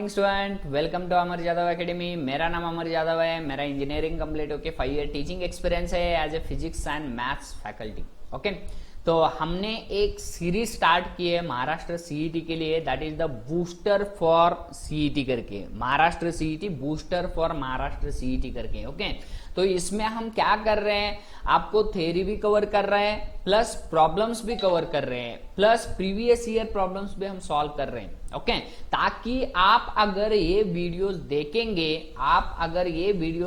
Morning student, welcome to Amar Yadav academy. मेरा नाम अमर यादव है। मेरा इंजीनियरिंग कंप्लीट होके 5 ईयर टीचिंग एक्सपीरियंस है as a physics and maths faculty. Okay, तो हमने एक सीरीज स्टार्ट की है महाराष्ट्र सीईटी के लिए, that is the booster for CET करके, Maharashtra CET booster for Maharashtra CET करके। ओके, तो इसमें हम क्या कर रहे हैं, आपको थ्योरी भी कवर कर रहे हैं, प्लस प्रॉब्लम्स भी कवर कर रहे हैं, प्लस प्रीवियस ईयर प्रॉब्लम्स भी हम सॉल्व कर रहे हैं। ओके, ताकि आप अगर ये वीडियोस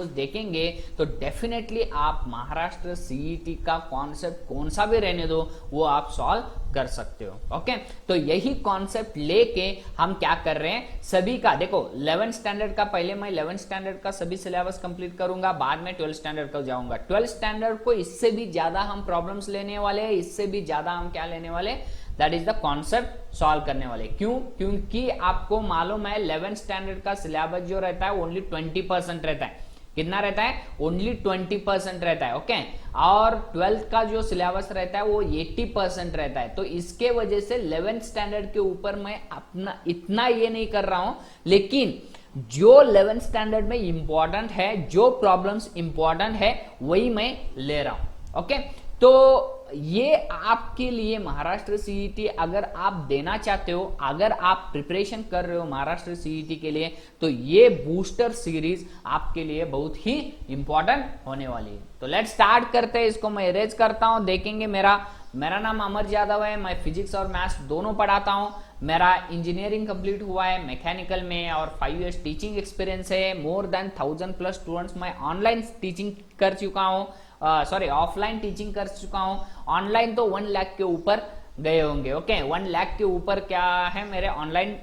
देखेंगे तो डेफिनेटली आप महाराष्ट्र सीईटी का कॉन्सेप्ट कौन सा भी रहने दो वो आप सॉल्व कर सकते हो। ओके, तो यही कॉन्सेप्ट लेके हम क्या कर रहे हैं, सभी का देखो 11th स्टैंडर्ड का, पहले मैं 11th स्टैंडर्ड का सभी सिलेबस कंप्लीट करूंगा, बाद में 12th स्टैंडर्ड का जाऊंगा। 12th स्टैंडर्ड को इससे भी ज्यादा हम प्रॉब्लम्स लेने वाले हैं, इससे भी ज्यादा हम क्या लेने वाले, that is the concept solve करने वाले। क्यों? क्योंकि आपको मालूम है 11th स्टैंडर्ड का सिलेबस जो रहता है ओनली 20% रहता है। कितना रहता है? ओनली 20% रहता है। ओके, और 12th का जो सिलेबस रहता है वो 80% रहता है। तो इसके वजह से 11th स्टैंडर्ड के ऊपर मैं अपना इतना ये नहीं कर रहा हूं, लेकिन जो 11th स्टैंडर्ड में इंपॉर्टेंट है, जो प्रॉब्लम्स इंपॉर्टेंट है वही मैं ले रहा हूं। ओके, तो ये आपके लिए महाराष्ट्र सीईटी अगर आप देना चाहते हो, अगर आप प्रिपरेशन कर रहे हो महाराष्ट्र सीईटी के लिए, तो ये बूस्टर सीरीज आपके लिए बहुत ही इंपॉर्टेंट होने वाली है। तो लेट्स स्टार्ट करते हैं। इसको मैं इरेज करता हूं, देखेंगे मेरा नाम अमर यादव है। मैं फिजिक्स और मैथ्स दोनों पढ़ाता हूं। मेरा इंजीनियरिंग कंप्लीट हुआ है मैकेनिकल में और 5 इयर्स टीचिंग एक्सपीरियंस है। मोर देन 1000+ स्टूडेंट्स मैं ऑनलाइन टीचिंग कर चुका हूं, ऑफलाइन टीचिंग कर चुका हूं। ऑनलाइन तो 1 लाख के ऊपर गए होंगे। ओके, 1 लाख के ऊपर क्या है, मेरे ऑनलाइन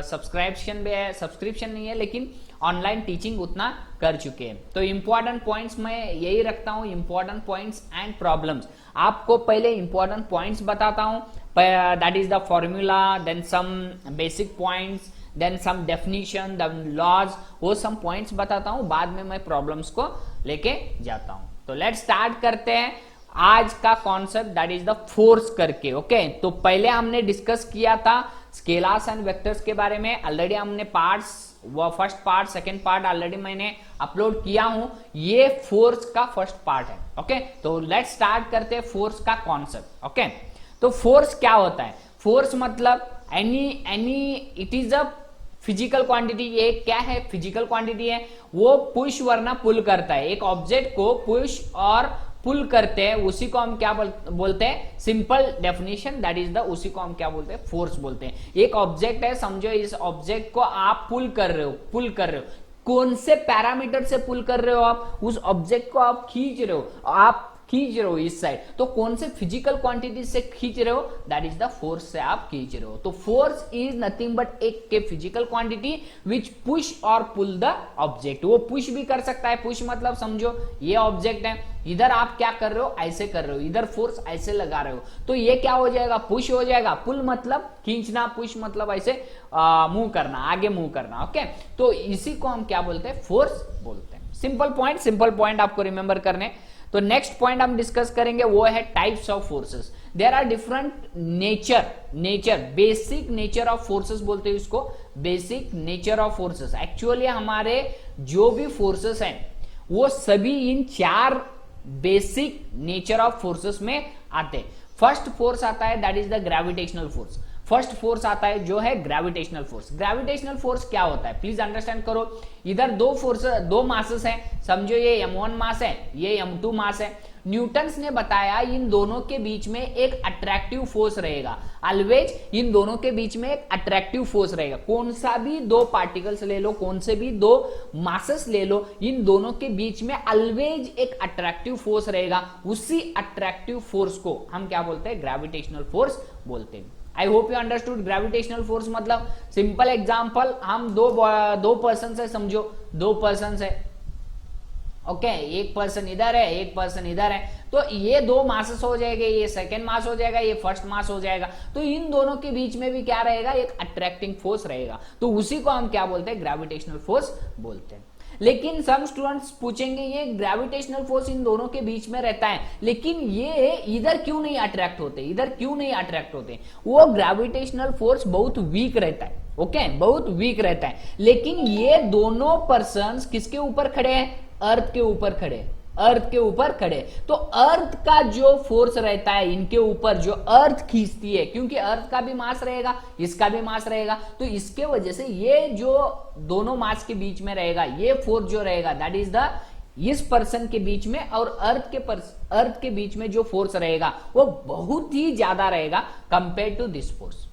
सब्सक्रिप्शन भी है, सब्सक्रिप्शन नहीं है लेकिन ऑनलाइन टीचिंग उतना कर चुके हैं। तो इंपॉर्टेंट पॉइंट्स मैं यही रखता हूं, इंपॉर्टेंट पॉइंट्स एंड प्रॉब्लम्स। आपको पहले इंपॉर्टेंट पॉइंट्स बताता हूं, that is the formula, then some basic points, then some definition, then laws, वो सम पॉइंट्स बताता हूं, बाद में मैं प्रॉब्लम्स को लेके जाता हूं। तो लेट्स स्टार्ट करते हैं आज का concept, that is the force करके। ओके, तो पहले हमने डिस्कस किया था स्केलर्स एंड वेक्टर्स के बारे में। ऑलरेडी हमने पार्ट्स, वो first part second part already मैंने अपलोड किया हूं। ये फोर्स का फर्स्ट पार्ट है। ओके, तो लेट्स स्टार्ट करते हैं फोर्स का कॉन्सेप्ट। ओके, तो फोर्स क्या होता है? फोर्स मतलब any it is a physical quantity. ये क्या है? फिजिकल क्वांटिटी है। वो पुश वरना पुल करता है। एक ऑब्जेक्ट को पुश और पुल करते हैं, उसी को हम क्या बोलते हैं? Simple definition, that is the, उसी को हम क्या बोलते हैं? फोर्स बोलते हैं। एक ऑब्जेक्ट है, समझो इस ऑब्जेक्ट को आप पुल कर रहे हो। कौन से पैरामीटर से पुल कर रहे हो? आप उस ऑब्जेक्ट को आप खींच रहे हो इस साइड, तो कौन से फिजिकल क्वांटिटी से खींच रहे हो? दैट इज द फोर्स से आप खींच रहे हो। तो फोर्स इज नथिंग बट एक के फिजिकल क्वांटिटी विच पुश और पुल द ऑब्जेक्ट। वो पुश भी कर सकता है। पुश मतलब समझो ये ऑब्जेक्ट है, इधर आप क्या कर रहे हो? ऐसे कर रहे हो, इधर फोर्स ऐसे लगा रहे हो, तो ये क्या हो जाएगा? पुश हो जाएगा। पुल मतलब खींचना, पुश मतलब ऐसे मूव करना, आगे मूव करना। ओके, तो इसी को हम क्या बोलते हैं? फोर्स बोलते हैं। सिंपल पॉइंट आपको रिमेंबर करने। तो नेक्स्ट पॉइंट हम डिस्कस करेंगे वो है types of forces. There are different nature, basic nature of forces बोलते हैं इसको, basic nature of forces. Actually हमारे जो भी फोर्सेस हैं वो सभी इन 4 बेसिक नेचर ऑफ फोर्सेस में आते हैं। फर्स्ट फोर्स आता है that is the gravitational force. First force आता है जो है ग्रेविटेशनल फोर्स। ग्रेविटेशनल फोर्स क्या होता है प्लीज अंडरस्टैंड करो। इधर दो मासेस हैं, समझो ये m1 मास है, ये m2 मास है। न्यूटन्स ने बताया इन दोनों के बीच में एक अट्रैक्टिव फोर्स रहेगा। ऑलवेज इन दोनों के बीच में एक अट्रैक्टिव फोर्स रहेगा। कौन सा भी 2 पार्टिकल्स ले लो, कौन से भी 2 मासेस ले लो, इन दोनों के बीच में ऑलवेज एक अट्रैक्टिव फोर्स रहेगा। उसी अट्रैक्टिव फोर्स को हम क्या बोलते हैं? ग्रेविटेशनल फोर्स बोलते हैं। आई hope you understood gravitational force मतलब। सिंपल एग्जांपल, हम दो पर्सन है, समझो 2 पर्सन है। ओके, एक पर्सन इधर है, एक पर्सन इधर है, तो ये 2 मासेस हो जाएंगे, ये सेकंड मास हो जाएगा, ये फर्स्ट मास हो जाएगा। तो इन दोनों के बीच में भी क्या रहेगा? एक अट्रैक्टिंग फोर्स रहेगा। तो उसी को हम क्या बोलते हैं? ग्रेविटेशनल फोर्स बोलते हैं। लेकिन सम स्टूडेंट्स पूछेंगे ये ग्रेविटेशनल फोर्स इन दोनों के बीच में रहता है, लेकिन ये इधर क्यों नहीं अट्रैक्ट होते? वो ग्रेविटेशनल फोर्स बहुत वीक रहता है। ओके, बहुत वीक रहता है। लेकिन ये दोनों पर्सन्स किसके ऊपर खड़े हैं? अर्थ के ऊपर खड़े, अर्थ के ऊपर खड़े। तो अर्थ का जो फोर्स रहता है इनके ऊपर, जो अर्थ खींचती है, क्योंकि अर्थ का भी मास रहेगा, इसका भी मास रहेगा, तो इसके वजह से ये जो दोनों मास के बीच में रहेगा, ये फोर्स जो रहेगा दैट इज द, इस पर्सन के बीच में और अर्थ के बीच में जो फोर्स रहेगा वो बहुत ही ज्यादा रहेगा compare to this force.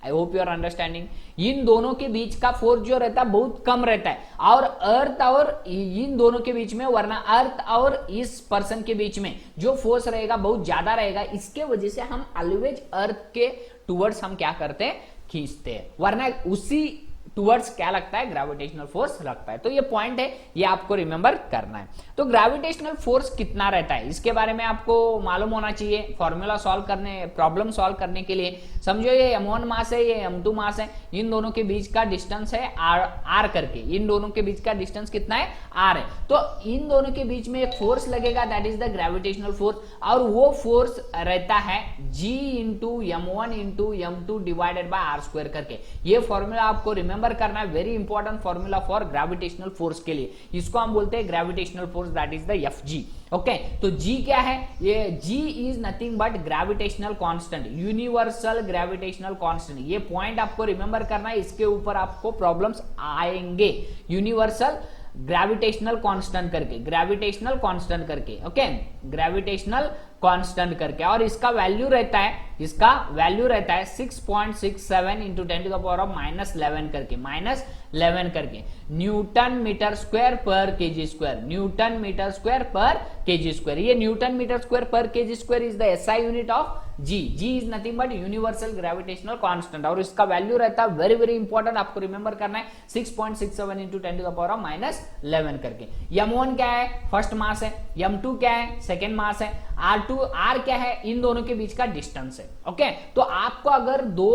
I hope you are understanding. इन दोनों के बीच का फोर्स जो रहता है बहुत कम रहता है, और अर्थ और इन दोनों के बीच में, वरना अर्थ और इस पर्सन के बीच में जो फोर्स रहेगा बहुत ज्यादा रहेगा। इसके वजह से हम ऑलवेज अर्थ के टुवर्ड्स हम क्या करते हैं? खींचते हैं, वरना उसी टुवर्ड्स क्या लगता है? ग्रेविटेशनल फोर्स लगता है। तो ये पॉइंट है, ये आपको रिमेंबर करना है। तो ग्रेविटेशनल फोर्स कितना रहता है इसके बारे में आपको मालूम होना चाहिए फॉर्मूला सॉल्व करने, प्रॉब्लम सॉल्व करने के लिए। समझो ये m1 मास है, ये m2 मास है, इन दोनों के बीच का डिस्टेंस है r करके, इन दोनों के बीच का डिस्टेंस कितना है? r है। तो इन दोनों के बीच में एक फोर्स लगेगा that is the gravitational force, और वो फोर्स रहता है g into m1 into m2 divided by r square करके। ये फॉर्मूला आपको रिमेंबर करना है, very important formula for gravitational force के लिए। इसको हम बोलते हैं gravitational force that is the Fg। Okay, तो G क्या है? ये G is nothing but gravitational constant, universal gravitational constant. ये पॉइंट आपको रिमेंबर करना है, इसके ऊपर आपको प्रॉब्लम्स आएंगे। यूनिवर्सल ग्रेविटेशनल कांस्टेंट करके, ग्रेविटेशनल कांस्टेंट करके, ओके, ग्रेविटेशनल कांस्टेंट करके, और इसका वैल्यू रहता है, इसका वैल्यू रहता है 6.67 into 10 to the power of -11 करके, -11 करके newton metre square per KG square, newton metre square per KG square. ये newton metre square per KG square is the SI unit of G। G is nothing but universal gravitational constant, और इसका value रहता है very very important, आपको remember करना है 6.67 into 10 to the power of -11 करके। m1 क्या है? फर्स्ट मास है। m2 क्या है? सेकेंड मास है। r क्या है? इन दोनों के बीच का डिस्टेंस है। ओके, तो आपको अगर दो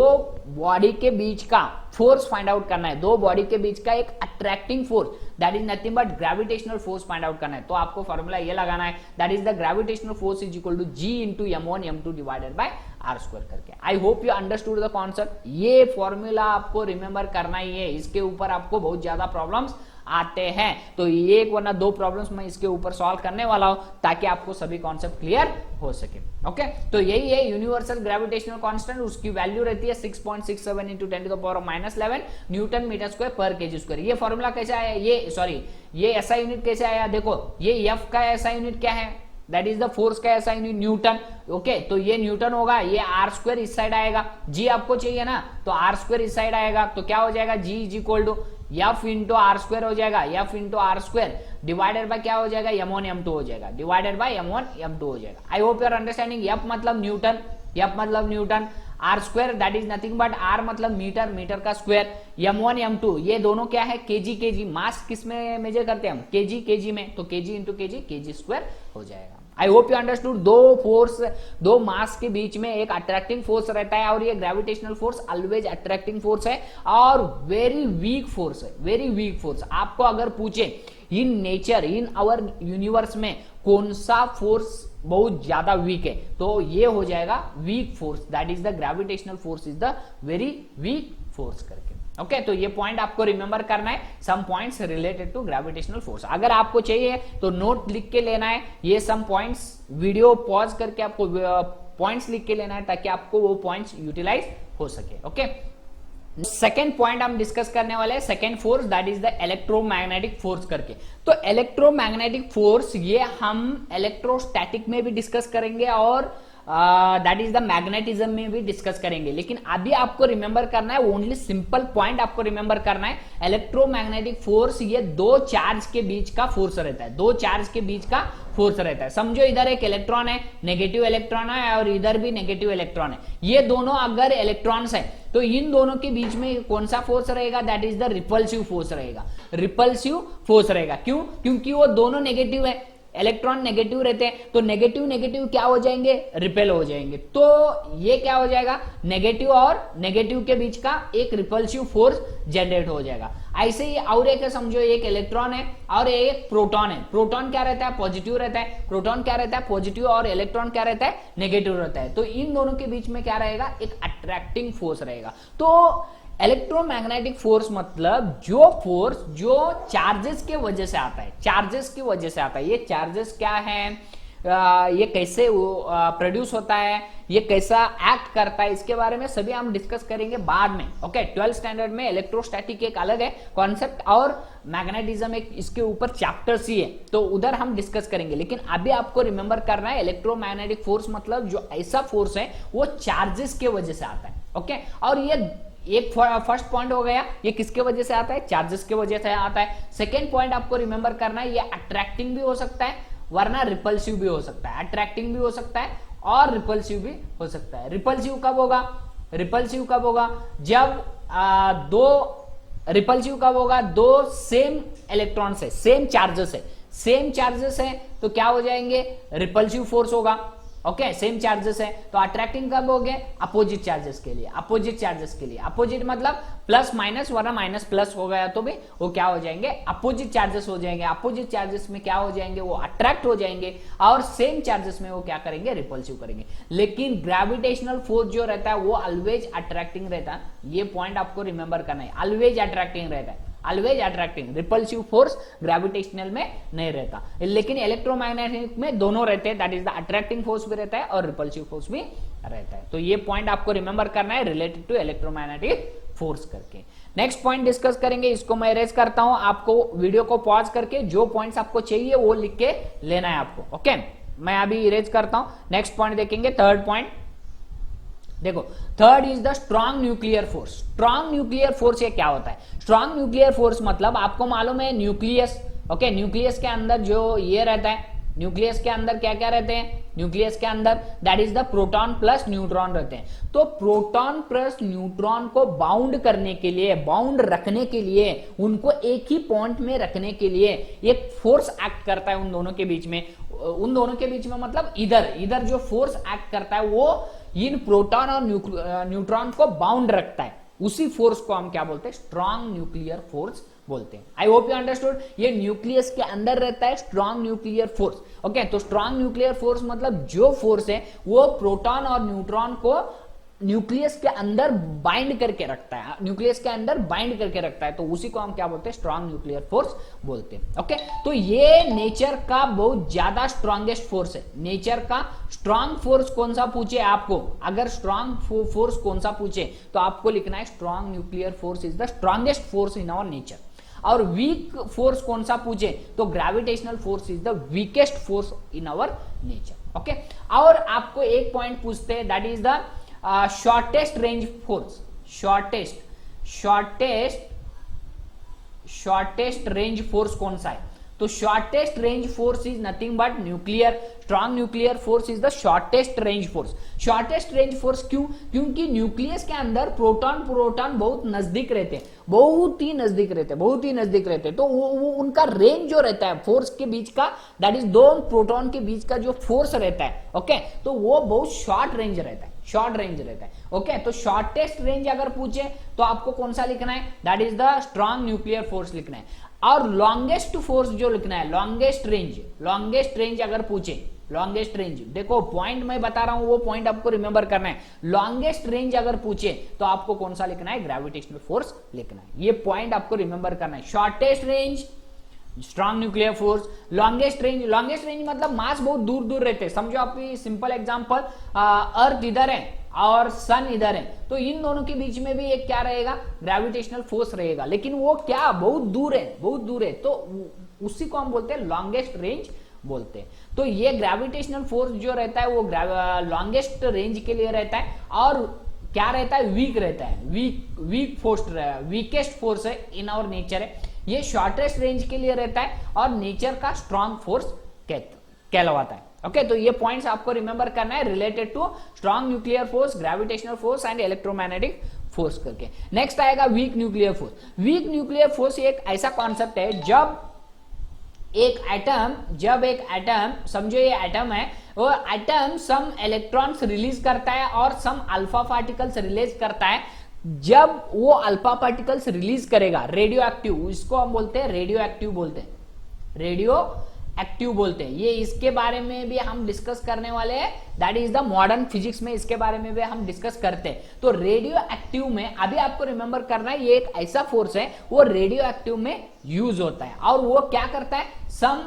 बॉडी के बीच का फोर्स फाइंड आउट करना है, दो बॉडी के बीच का एक attracting force that is nothing but gravitational force find out करना है, तो आपको फॉर्मूला ये लगाना है that is the gravitational force is equal to G into m1 m2 divided by r square करके। I hope you understood the concept. ये formula आपको रिमेंबर करना ही है, इसके ऊपर आपको बहुत ज्यादा प्रॉब्लम्स आते हैं, तो एक वरना दो प्रॉब्लम्स मैं इसके ऊपर सॉल्व करने वाला हूं ताकि आपको सभी कॉन्सेप्ट क्लियर हो सके। ओके, तो यही है यूनिवर्सल ग्रेविटेशनल कांस्टेंट, उसकी वैल्यू रहती है 6.67 into 10 to the power of -11 newton metre square per KG square. ये फॉर्मूला कैसे आया? ये ऐसा यूनिट कैसे आया? देखो, ये F का ऐसा यूनिट क्या है? दैट इज द फोर्स का ऐसा यूनिट न्यूटन। ओके, तो ये न्यूटन होगा, ये r स्क्वायर इस साइड आएगा, G आपको चाहिए ना, तो r स्क्वायर इस साइड आएगा, तो क्या हो जाएगा? G is equal to F into R square हो जाएगा, F into R square divided by क्या हो जाएगा? m1 m2 हो जाएगा, डिवाइडेड बाय m1 m2 हो जाएगा। I hope you are understanding. F मतलब न्यूटन, F मतलब newton, R square that is nothing but R मतलब मीटर, मीटर का स्क्वायर, m1 m2 ये दोनों क्या है? KG KG. मास किस में मेजर करते हैं हम? केजी केजी में, तो KG into KG, KG square हो जाएगा। I hope you understood. दो मास के बीच में एक अट्रैक्टिंग फोर्स रहता है, और ये gravitational force always attracting force है और वेरी वीक फोर्स है, वेरी वीक फोर्स। आपको अगर पूछे in nature, in our universe में कौन सा फोर्स बहुत ज्यादा वीक है, तो ये हो जाएगा weak force, that is the gravitational force is the very weak force करके। ओके, तो ये पॉइंट आपको रिमेंबर करना है, some points related to gravitational force. अगर आपको चाहिए तो नोट लिख के लेना है, ये सम पॉइंट्स वीडियो पॉज करके आपको पॉइंट्स लिख के लेना है ताकि आपको वो पॉइंट्स यूटिलाइज हो सके। ओके, सेकेंड पॉइंट हम डिस्कस करने वाले हैं, second force that is the electromagnetic force करके। तो इलेक्ट्रोमैग्नेटिक फोर्स ये हम इलेक्ट्रोस्टैटिक में भी डिस्कस करेंगे और दैट इज द मैग्नेटिज्म में भी डिस्कस करेंगे, लेकिन अभी आपको रिमेंबर करना है ओनली सिंपल पॉइंट आपको रिमेंबर करना है। इलेक्ट्रोमैग्नेटिक फोर्स ये दो चार्ज के बीच का फोर्स रहता है, दो चार्ज के बीच का फोर्स रहता है। समझो इधर एक इलेक्ट्रॉन है, नेगेटिव इलेक्ट्रॉन है, और इधर भी नेगेटिव इलेक्ट्रॉन है। ये दोनों अगर इलेक्ट्रॉन्स है तो इन दोनों के बीच में कौन सा फोर्स रहेगा? That is the repulsive force रहेगा, रिपल्सिव फोर्स रहेगा। क्यों? क्योंकि वो दोनों नेगेटिव है, इलेक्ट्रॉन नेगेटिव रहते हैं, तो नेगेटिव नेगेटिव क्या हो जाएंगे? रिपेल हो जाएंगे। तो ये क्या हो जाएगा? नेगेटिव और नेगेटिव के बीच का एक रिपल्सिव फोर्स जनरेट हो जाएगा। ऐसे ही और एक समझो, एक इलेक्ट्रॉन है और एक प्रोटॉन है। प्रोटॉन क्या रहता है? पॉजिटिव रहता है, प्रोटॉन क्या रहता है? पॉजिटिव, और इलेक्ट्रॉन क्या रहता है? नेगेटिव रहता है। तो इन दोनों के बीच में क्या रहेगा? एक अट्रैक्टिंग फोर्स रहेगा। तो इलेक्ट्रोमैग्नेटिक फोर्स मतलब जो फोर्स जो चार्जेस के वजह से आता है, चार्जेस की वजह से आता है। ये चार्जेस क्या है, ये कैसे प्रोड्यूस होता है, ये कैसा एक्ट करता है, इसके बारे में सभी हम डिस्कस करेंगे बाद में। ओके, 12th स्टैंडर्ड में इलेक्ट्रोस्टैटिक एक अलग है कॉन्सेप्ट और मैग्नेटिज्म एक इसके ऊपर चैप्टर सी है, तो उधर हम डिस्कस करेंगे। लेकिन अभी आपको रिमेंबर करना है इलेक्ट्रोमैग्नेटिक फोर्स मतलब जो ऐसा फोर्स है वो चार्जेस के वजह से आता है। ओके, और ये एक फर्स्ट पॉइंट हो गया, ये किसके वजह से आता है, चार्जेस के वजह से आता है। सेकेंड पॉइंट आपको रिमेंबर करना है, ये अट्रैक्टिंग भी हो सकता है वरना रिपल्सिव भी हो सकता है, अट्रैक्टिंग भी हो सकता है और रिपल्सिव भी हो सकता है। रिपल्सिव कब होगा, रिपल्सिव कब होगा, जब रिपल्सिव कब होगा, दो सेम इलेक्ट्रॉन्स है, सेम चार्जेस है तो क्या हो जाएंगे, रिपल्सिव फोर्स होगा। ओके, सेम चार्जेस है तो अट्रैक्टिंग कब हो गए, अपोजिट चार्जेस के लिए, अपोजिट मतलब प्लस माइनस वरना माइनस प्लस हो गया तो भी वो क्या हो जाएंगे, अपोजिट चार्जेस हो जाएंगे। अपोजिट चार्जेस में क्या हो जाएंगे, वो अट्रैक्ट हो जाएंगे और सेम चार्जेस में वो क्या करेंगे, रिपल्सिव करेंगे। लेकिन ग्रेविटेशनल फोर्स जो रहता है वो ऑलवेज अट्रैक्टिंग रहता है, ये पॉइंट आपको रिमेंबर करना है, ऑलवेज अट्रैक्टिंग रहता है, always attracting. Repulsive force gravitational में नहीं रहता, लेकिन इलेक्ट्रोमैग्नेटिक में दोनों रहते हैं, that is the attracting force भी रहता है और रिपल्सिव फोर्स भी रहता है। तो ये पॉइंट आपको रिमेंबर करना है रिलेटेड टू इलेक्ट्रोमैग्नेटिक फोर्स करके। नेक्स्ट पॉइंट डिस्कस करेंगे, इसको मैं इरेज करता हूं, आपको वीडियो को पॉज करके जो पॉइंट्स आपको चाहिए वो लिख के लेना है आपको। ओके, मैं अभी इरेज करता हूं, नेक्स्ट पॉइंट देखेंगे, थर्ड पॉइंट देखो। Third is the strong nuclear force. Strong nuclear force ये क्या होता है, स्ट्रॉन्ग न्यूक्लियर फोर्स मतलब आपको मालूम है न्यूक्लियस। ओके, न्यूक्लियस के अंदर जो ये रहता है, न्यूक्लियस के अंदर क्या क्या रहते हैं, न्यूक्लियस के अंदर that is the proton plus neutron रहते हैं। तो प्रोटॉन प्लस न्यूट्रॉन को बाउंड करने के लिए, बाउंड रखने के लिए, उनको एक ही पॉइंट में रखने के लिए एक फोर्स एक्ट करता है उन दोनों के बीच में। उन दोनों के बीच में मतलब इधर जो फोर्स एक्ट करता है वो इन प्रोटॉन और न्यूट्रॉन को बाउंड रखता है, उसी फोर्स को हम क्या बोलते हैं, स्ट्रॉन्ग न्यूक्लियर फोर्स बोलते हैं। आई होप यू अंडरस्टूड, ये न्यूक्लियस के अंदर रहता है स्ट्रॉन्ग न्यूक्लियर फोर्स। ओके, तो स्ट्रॉन्ग न्यूक्लियर फोर्स मतलब जो फोर्स है वो प्रोटॉन और न्यूट्रॉन को न्यूक्लियस के अंदर बाइंड करके रखता है, न्यूक्लियस के अंदर बाइंड करके रखता है, तो उसी को हम क्या बोलते हैं, स्ट्रॉन्ग न्यूक्लियर फोर्स बोलते हैं। ओके, तो ये नेचर का बहुत ज्यादा स्ट्रॉन्गेस्ट फोर्स है। नेचर का स्ट्रॉन्ग फोर्स कौन सा पूछे आपको, अगर स्ट्रॉन्ग फोर्स कौन सा पूछे तो आपको लिखना है strong nuclear force is the strongest force in our nature. और वीक फोर्स कौन सा पूछे तो gravitational force is the weakest force in our nature. Okay, और आपको एक पॉइंट पूछते हैं, that is the shortest range force. Shortest range force कौन सा है, तो shortest range force is nothing but nuclear. Strong nuclear force is the shortest range force. Shortest range force क्यों, क्योंकि न्यूक्लियस के अंदर प्रोटॉन बहुत नजदीक रहते हैं, बहुत ही नजदीक रहते हैं, तो वो उनका रेंज जो रहता है फोर्स के बीच का, दैट इज दो प्रोटॉन के बीच का जो फोर्स रहता है, ओके, तो वो बहुत शॉर्ट रेंज रहता है। ओके, तो शॉर्टेस्ट रेंज अगर पूछे तो आपको कौन सा लिखना है, that is the strong nuclear force लिखना है। और लॉन्गेस्ट फोर्स जो लिखना है, लॉन्गेस्ट रेंज अगर पूछे, लॉन्गेस्ट रेंज, देखो पॉइंट मैं बता रहा हूं वो पॉइंट आपको रिमेंबर करना है। लॉन्गेस्ट रेंज अगर पूछे तो आपको कौन सा लिखना है, ग्रेविटेशनल फोर्स लिखना है। ये पॉइंट आपको रिमेंबर करना है। Shortest range strong nuclear force, longest range मतलब मास बहुत दूर रहते हैं। समझो आपकी सिंपल एग्जांपल, अर्थ इधर है और सन इधर है, तो इन दोनों के बीच में भी एक क्या रहेगा, ग्रेविटेशनल फोर्स रहेगा, लेकिन वो क्या बहुत दूर है, तो उसी को हम बोलते हैं लॉन्गेस्ट रेंज बोलते हैं। तो ये ग्रेविटेशनल फोर्स जो रहता है वो लॉन्गेस्ट रेंज के लिए रहता है, और क्या रहता है, वीक फोर्स, वीकेस्ट फोर्स है इन आवर नेचर है। ये शॉर्टेस्ट रेंज के लिए रहता है और नेचर का स्ट्रॉन्ग फोर्स कहलवाता है। ओके, तो ये पॉइंट्स आपको रिमेंबर करना है related to strong nuclear force, gravitational force and electromagnetic force करके। नेक्स्ट आएगा weak nuclear force. Weak nuclear force एक ऐसा कॉन्सेप्ट है जब एक एटम समझो ये एटम है, वो एटम सम इलेक्ट्रॉन्स रिलीज करता है और सम अल्फा पार्टिकल्स रिलीज करता है। जब वो अल्फा पार्टिकल्स रिलीज करेगा रेडियो एक्टिव, इसको हम बोलते हैं रेडियो एक्टिव बोलते हैं। ये इसके बारे में भी हम डिस्कस करने वाले हैं, that is the modern physics में इसके बारे में भी हम डिस्कस करते हैं। तो रेडियो एक्टिव में अभी आपको रिमेंबर करना है, ये एक ऐसा फोर्स है वो रेडियो एक्टिव में यूज होता है और वो क्या करता है, सम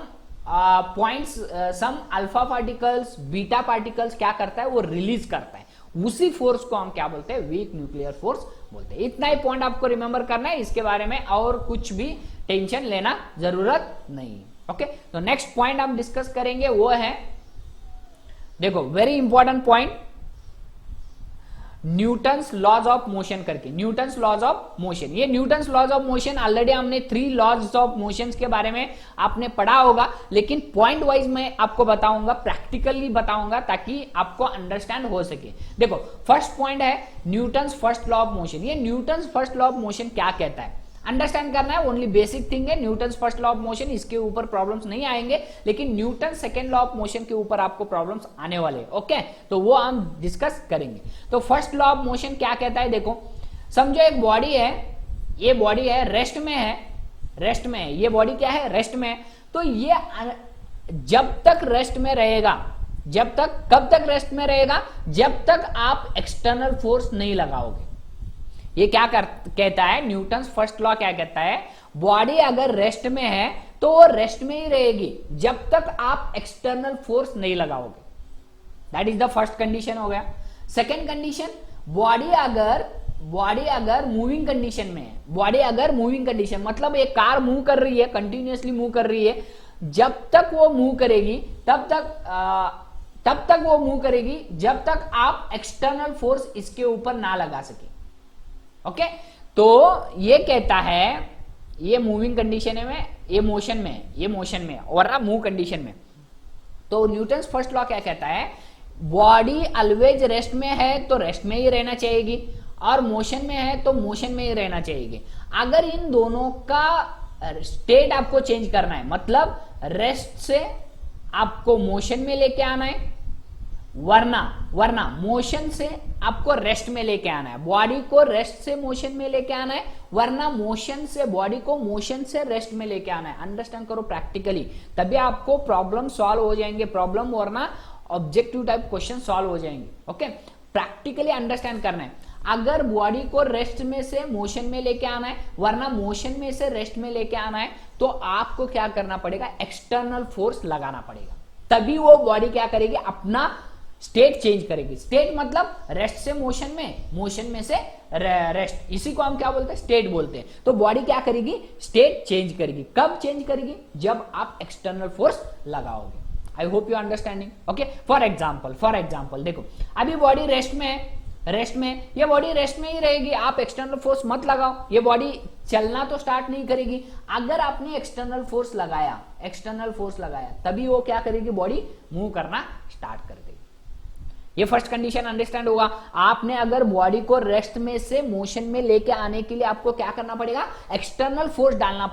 पॉइंट्स, सम अल्फा पार्टिकल्स, बीटा पार्टिकल्स क्या करता है वो रिलीज करता है। उसी फोर्स को हम क्या बोलते हैं, वीक न्यूक्लियर फोर्स बोलते हैं। इतना ही पॉइंट आपको रिमेंबर करना है, इसके बारे में और कुछ भी टेंशन लेना जरूरत नहीं। ओके, तो नेक्स्ट पॉइंट हम डिस्कस करेंगे वो है, देखो very important point, Newton's laws of motion करके, न्यूटन्स लॉज ऑफ मोशन। ये Newton's laws of motion already हमने 3 लॉज ऑफ मोशन के बारे में आपने पढ़ा होगा, लेकिन पॉइंट वाइज मैं आपको बताऊंगा, प्रैक्टिकली बताऊंगा ताकि आपको अंडरस्टैंड हो सके। देखो फर्स्ट पॉइंट है Newton's first law of motion. ये Newton's first law of motion क्या कहता है अंडरस्टैंड करना है, ओनली बेसिक थिंग है। Newton's first law of motion, इसके ऊपर प्रॉब्लम्स नहीं आएंगे, लेकिन Newton second law of motion के ऊपर आपको प्रॉब्लम्स आने वाले हैं। ओके, तो वो हम डिस्कस करेंगे। तो फर्स्ट लॉ ऑफ मोशन क्या कहता है, देखो समझो एक बॉडी है, ये बॉडी है रेस्ट में है, रेस्ट में है, ये बॉडी क्या है, रेस्ट में है। तो ये जब तक रेस्ट में रहेगा, जब तक, कब तक रेस्ट में रहेगा, जब तक आप एक्सटर्नल फोर्स नहीं लगाओगे। ये क्या कहता है, न्यूटन्स फर्स्ट लॉ क्या कहता है, बॉडी अगर रेस्ट में है तो वो रेस्ट में ही रहेगी जब तक आप एक्सटर्नल फोर्स नहीं लगाओगे। That is the first condition हो गया। सेकेंड कंडीशन, बॉडी अगर मूविंग कंडीशन में है, बॉडी अगर मूविंग कंडीशन मतलब एक कार मूव कर रही है, कंटिन्यूअसली मूव कर रही है, जब तक वो मूव करेगी तब तक वो मूव करेगी जब तक आप एक्सटर्नल फोर्स इसके ऊपर ना लगा सके। ओके, तो ये कहता है, ये मूविंग कंडीशन में, ये मोशन में, ये मोशन में और ना मूव कंडीशन में। तो न्यूटन्स फर्स्ट लॉ क्या कहता है, बॉडी ऑलवेज रेस्ट में है तो रेस्ट में ही रहना चाहिए, और मोशन में है तो मोशन में ही रहना चाहिए। अगर इन दोनों का स्टेट आपको चेंज करना है, मतलब रेस्ट से आपको मोशन में लेके आना है, वरना मोशन से आपको रेस्ट में लेके आना है, बॉडी को रेस्ट से मोशन में लेके आना है, वरना मोशन से बॉडी को मोशन से रेस्ट में लेके आना है। अंडरस्टैंड करो प्रैक्टिकली, तभी आपको प्रॉब्लम सॉल्व हो जाएंगे, प्रॉब्लम वरना ऑब्जेक्टिव टाइप क्वेश्चन सॉल्व हो जाएंगे। ओके, प्रैक्टिकली अंडरस्टैंड करना है। अगर बॉडी को रेस्ट में से मोशन में लेके आना है, वरना मोशन में से रेस्ट में लेके आना है, तो आपको क्या करना पड़ेगा, एक्सटर्नल फोर्स लगाना पड़ेगा, तभी वो बॉडी क्या करेगी, अपना स्टेट चेंज करेगी। स्टेट मतलब रेस्ट से मोशन में, मोशन में से रेस्ट, इसी को हम क्या बोलते हैं, स्टेट बोलते हैं। तो बॉडी क्या करेगी, स्टेट चेंज करेगी। कब चेंज करेगी, जब आप एक्सटर्नल फोर्स लगाओगे। आई hope you understanding. Okay, for example देखो अभी बॉडी रेस्ट में है, रेस्ट में, ये बॉडी रेस्ट में ही रहेगी, आप एक्सटर्नल फोर्स मत लगाओ, ये बॉडी चलना तो स्टार्ट नहीं करेगी। अगर आपने एक्सटर्नल फोर्स लगाया तभी वो क्या करेगी, बॉडी मूव करना स्टार्ट कर देगी। ये फर्स्ट कंडीशन अंडरस्टैंड होगा। आपने अगर बॉडी को रेस्ट में से मोशन में लेके आने के लिए आपको क्या करना पड़ेगा, एक्सटर्नल फोर्स डालना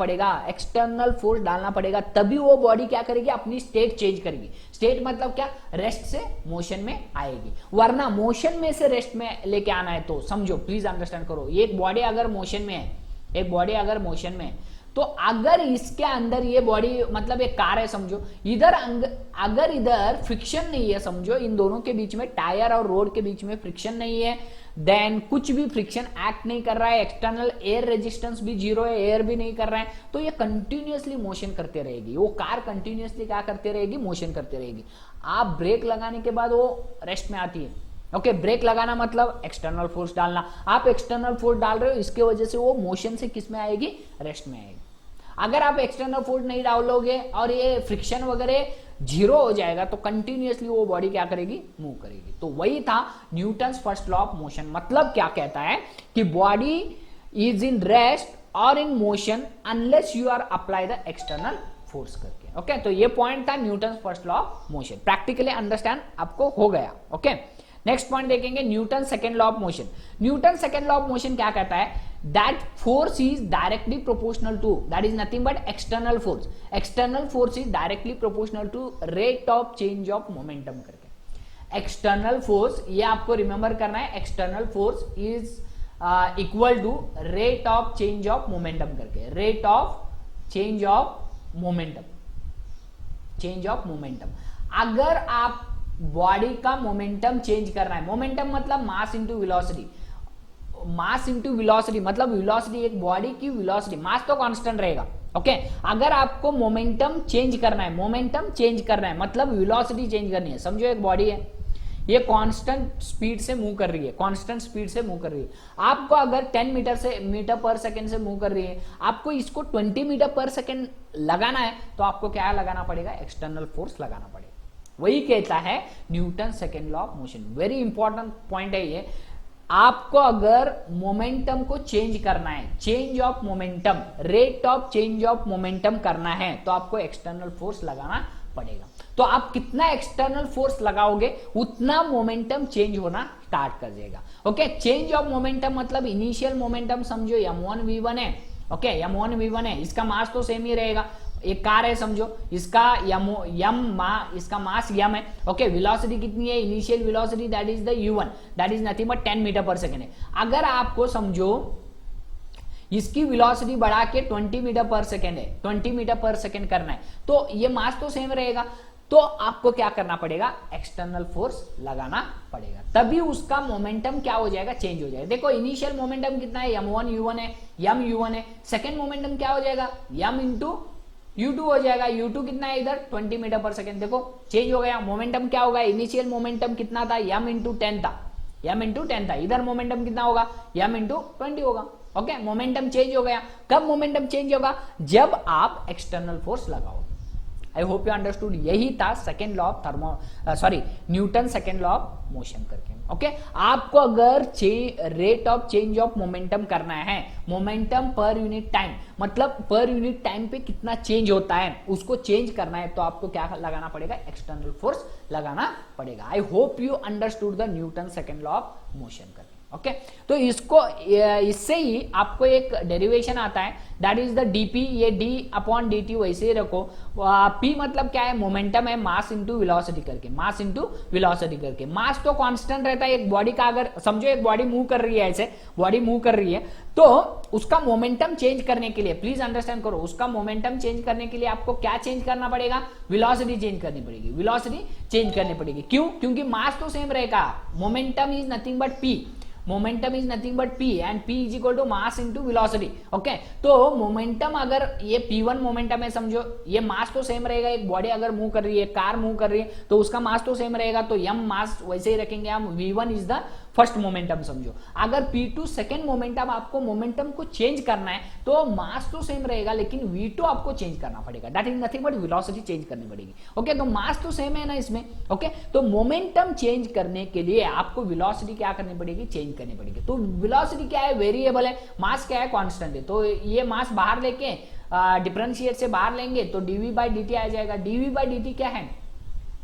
पड़ेगा, तभी वो बॉडी क्या करेगी, अपनी स्टेट चेंज करेगी। स्टेट मतलब क्या, रेस्ट से मोशन में आएगी, वरना मोशन में से रेस्ट में लेके आना है तो समझो, प्लीज अंडरस्टैंड करो, एक बॉडी अगर मोशन में है, तो अगर इसके अंदर ये बॉडी मतलब एक कार है समझो, अगर इधर फ्रिक्शन नहीं है, समझो इन दोनों के बीच में, टायर और रोड के बीच में फ्रिक्शन नहीं है, देन कुछ भी फ्रिक्शन एक्ट नहीं कर रहा है, एक्सटर्नल एयर रेजिस्टेंस भी जीरो है, एयर भी नहीं कर रहा है, तो ये कंटिन्यूअसली मोशन करते रहेगी, वो कार कंटिन्यूअसली क्या करते रहेगी, मोशन करते रहेगी। आप ब्रेक लगाने के बाद वो रेस्ट में आती है। ओके, ब्रेक लगाना मतलब एक्सटर्नल फोर्स डालना, आप एक्सटर्नल फोर्स डाल रहे हो, इसके वजह से वो मोशन से किस में आएगी, रेस्ट में आएगी। अगर आप एक्सटर्नल फोर्स नहीं डालोगे और ये फ्रिक्शन वगैरह जीरो हो जाएगा, तो कंटिन्यूअसली वो बॉडी क्या करेगी, मूव करेगी। तो वही था Newton's first law of motion. मतलब क्या कहता है कि बॉडी इज इन रेस्ट और in motion unless you are apply the external force करके। ओके, तो ये पॉइंट था Newton's first law of motion. Practically understand आपको हो गया। ओके, नेक्स्ट पॉइंट देखेंगे, Newton second law of motion. Newton second law of motion क्या कहता है, that force is directly proportional to, that is nothing but external force is directly proportional to rate of change of momentum करके। External force, ये आपको remember करना है, external force is equal to rate of change of momentum करके, rate of change of momentum. Change of momentum. अगर आप body का momentum change करना है, मोमेंटम मतलब मास इंटू वेलोसिटी, मास इंटू वेलोसिटी मतलब वेलोसिटी, एक बॉडी की वेलोसिटी, मास तो कांस्टेंट रहेगा। ओके अगर आपको मोमेंटम चेंज करना है, मोमेंटम चेंज करना है मतलब वेलोसिटी चेंज करनी है। समझो एक बॉडी है, ये कांस्टेंट स्पीड से मूव कर रही है, कांस्टेंट स्पीड से मूव कर रही है। आपको अगर 10 मीटर पर सेकंड से मूव कर रही है, आपको इसको 20 मीटर पर सेकंड लगाना है, तो आपको क्या लगाना पड़ेगा, एक्सटर्नल फोर्स लगाना पड़ेगा। वही कहता है Newton second law of motion. Very important point है ये। आपको अगर मोमेंटम को चेंज करना है, change of momentum, rate of change of momentum करना है, तो आपको एक्सटर्नल फोर्स लगाना पड़ेगा। तो आप कितना एक्सटर्नल फोर्स लगाओगे उतना मोमेंटम चेंज होना स्टार्ट कर देगा। ओके चेंज ऑफ मोमेंटम मतलब इनिशियल मोमेंटम समझो m1 v1 है। ओके m1 v1 है, इसका मास तो सेम ही रहेगा। एक कार है समझो, इसका इसका मास m है। ओके वेलोसिटी कितनी है, initial velocity that is the u1, that is nothing but 10 metre per second है। अगर आपको समझो इसकी वेलोसिटी बढ़ा के 20 मीटर पर सेकंड है, 20 मीटर पर सेकंड करना है, तो ये मास तो सेम रहेगा। तो आपको क्या करना पड़ेगा, एक्सटर्नल फोर्स लगाना पड़ेगा, तभी उसका मोमेंटम क्या हो जाएगा, चेंज हो जाएगा। देखो इनिशियल मोमेंटम कितना है, m1 u1 है, m u1 है। सेकंड मोमेंटम क्या हो जाएगा, m इंटू u2 हो जाएगा। u2 कितना है इधर 20 मीटर पर सेकंड, देखो चेंज हो गया। मोमेंटम क्या होगा, इनिशियल मोमेंटम कितना था, m इंटू 10 था, m इंटू 10 था। इधर मोमेंटम कितना होगा, m इंटू 20 होगा। ओके मोमेंटम चेंज हो गया। कब मोमेंटम चेंज होगा, जब आप एक्सटर्नल फोर्स लगाओ। आई होप यू अंडरस्टूड। यही था second law of Newton second law of motion करके। ओके आपको अगर rate of change of momentum करना है, मोमेंटम पर यूनिट टाइम मतलब पर यूनिट टाइम पे कितना चेंज होता है उसको चेंज करना है, तो आपको क्या लगाना पड़ेगा, एक्सटर्नल फोर्स लगाना पड़ेगा। आई hope you understood the Newton second law of motion करके। ओके तो इससे ही आपको एक डेरिवेशन आता है, दैट इज द डीपी। ये डी अपॉन डी टी वैसे ही रखो। पी मतलब क्या है, मोमेंटम है, मास इंटू वेलोसिटी करके, मास इंटू वेलोसिटी करके। मास तो कांस्टेंट रहता है एक बॉडी का। अगर समझो एक बॉडी मूव कर रही है, ऐसे बॉडी मूव कर रही है, तो उसका मोमेंटम चेंज करने के लिए, प्लीज अंडरस्टैंड करो, उसका मोमेंटम चेंज करने के लिए आपको क्या चेंज करना पड़ेगा, वेलोसिटी चेंज करनी पड़ेगी, वेलोसिटी चेंज करनी पड़ेगी। क्यों, क्योंकि मास तो सेम रहेगा। Momentum is nothing but P, momentum is nothing but p and p is equal to mass into velocity. Okay तो मोमेंटम अगर ये p1 मोमेंटम है समझो, ये मास तो सेम रहेगा। एक बॉडी अगर मूव कर रही है, कार मूव कर रही है, तो उसका मास तो सेम रहेगा, तो m मास वैसे ही रखेंगे हम। v1 is the first momentum समझो। अगर p2 सेकंड मोमेंटम, आपको मोमेंटम को चेंज करना है, तो मास तो सेम रहेगा लेकिन v2 आपको चेंज करना पड़ेगा, that is nothing but velocity change करनी पड़ेगी। ओके तो मास तो सेम है ना इसमें। ओके तो मोमेंटम चेंज करने के लिए आपको वेलोसिटी क्या करनी पड़ेगी, चेंज करनी पड़ेगी। तो वेलोसिटी क्या है, वेरिएबल है, मास क्या है, कांस्टेंट है। तो ये मास बाहर लेके डिफरेंशिएट से बाहर लेंगे तो dv बाई dt आ जाएगा। dv बाई dt क्या है,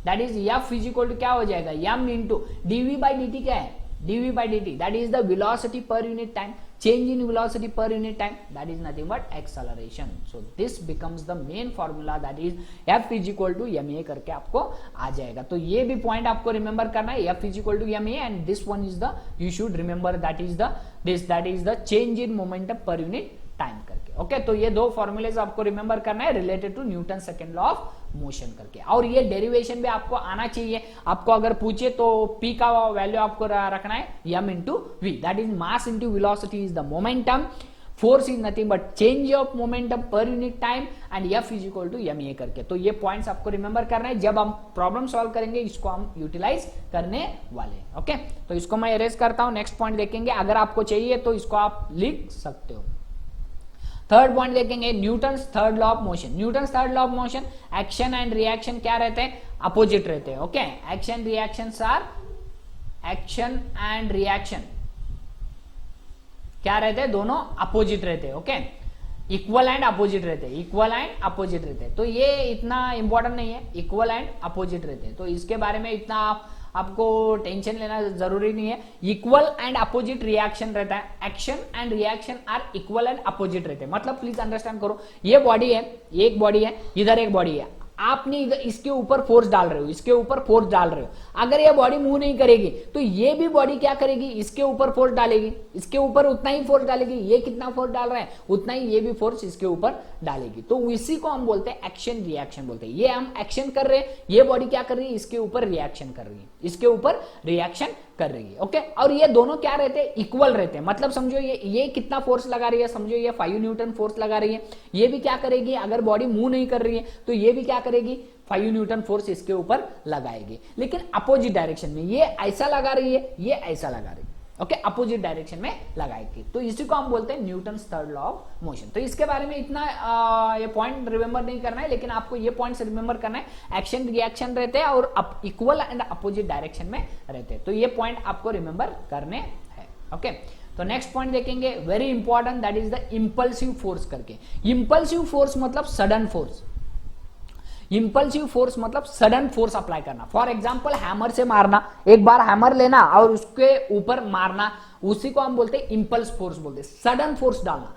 that is f is equal to क्या हो जाएगा, m into dv by dt क्या है, dv by dt, that is the velocity per unit time, change in velocity per unit time, that is nothing but acceleration. So this becomes the main formula, that is f is equal to ma करके आपको आ जाएगा। तो ये भी point आपको remember करना है, f is equal to ma and this one is the, you should remember that is the change in momentum per unit time करके। ओके तो ये दो फॉर्मूलेज आपको रिमेंबर करना है related to Newton second law of motion करके। और ये डेरिवेशन भी आपको आना चाहिए। आपको अगर पूछे तो p का वैल्यू आपको रखना है m into v, that is mass into velocity is the momentum, force is nothing but change of momentum per unit time and f is equal to ma करके। तो ये पॉइंट्स आपको रिमेंबर करना है, जब हम प्रॉब्लम सॉल्व करेंगे इसको हम यूटिलाइज करने वाले। ओके तो इसको मैं इरेज करता हूं, नेक्स्ट पॉइंट देखेंगे। अगर आपको चाहिए तो इसको आप लिख सकते हो। थर्ड पॉइंट देखेंगे, Newton's third law of motion. Newton's third law of motion, action and reaction क्या रहते हैं, अपोजिट रहते हैं। Okay action reactions are, action and reaction क्या रहते हैं, दोनों अपोजिट रहते हैं। ओके इक्वल एंड अपोजिट रहते हैं, इक्वल एंड अपोजिट रहते हैं। तो ये इतना इंपॉर्टेंट नहीं है, इक्वल एंड अपोजिट रहते हैं, तो इसके बारे में इतना आपको टेंशन लेना जरूरी नहीं है। इक्वल एंड अपोजिट रिएक्शन रहता है, action and reaction are equal and opposite रहते हैं। मतलब प्लीज अंडरस्टैंड करो, ये बॉडी है, एक बॉडी है, इधर एक बॉडी है। आपने इसके ऊपर फोर्स डाल रहे हो, इसके ऊपर फोर्स डाल रहे हो, अगर ये बॉडी मूव नहीं करेगी तो ये भी बॉडी क्या करेगी, इसके ऊपर फोर्स डालेगी, इसके ऊपर उतना ही फोर्स डालेगी, ये कितना फोर्स डाल रहा है उतना ही ये भी फोर्स इसके ऊपर डालेगी। तो इसी को हम बोलते हैं एक्शन रिएक्शन बोलते हैं। ये हम एक्शन कर रहे हैं, ये बॉडी क्या कर रही है, इसके ऊपर रिएक्शन कर रही है, इसके ऊपर रिएक्शन कर रही है। ओके, और ये दोनों क्या रहते हैं, इक्वल रहते हैं। मतलब समझो ये कितना फोर्स लगा रही है, समझो ये 5 न्यूटन फोर्स लगा रही है, ये भी क्या करेगी, अगर बॉडी मूव नहीं कर रही है तो ये भी क्या करेगी, 5 न्यूटन फोर्स इसके ऊपर लगाएगी, लेकिन अपोजिट डायरेक्शन में। ये ऐसा लगा रही है, ये ऐसा लगा रही है। ओके, अपोजिट डायरेक्शन में लगाएगी। तो इसी को हम बोलते हैं Newton third law of motion. तो इसके बारे में इतना ये पॉइंट रिमेंबर नहीं करना है, लेकिन आपको ये पॉइंट्स रिमेंबर करना है। एक्शन रिएक्शन रहते हैं और इक्वल एंड अपोजिट डायरेक्शन में रहते हैं। तो ये पॉइंट आपको रिमेंबर करने हैं। ओके, तो नेक्स्ट पॉइंट देखेंगे, very important, that is the impulsive force करके। इंपल्सिव फोर्स मतलब सडन फोर्स। इंपल्सिव फोर्स मतलब सडन फोर्स अप्लाई करना। फॉर एग्जांपल हैमर से मारना, एक बार हैमर लेना और उसके ऊपर मारना, उसी को हम बोलते हैं इंपल्स फोर्स बोलते हैं। सडन फोर्स डालना।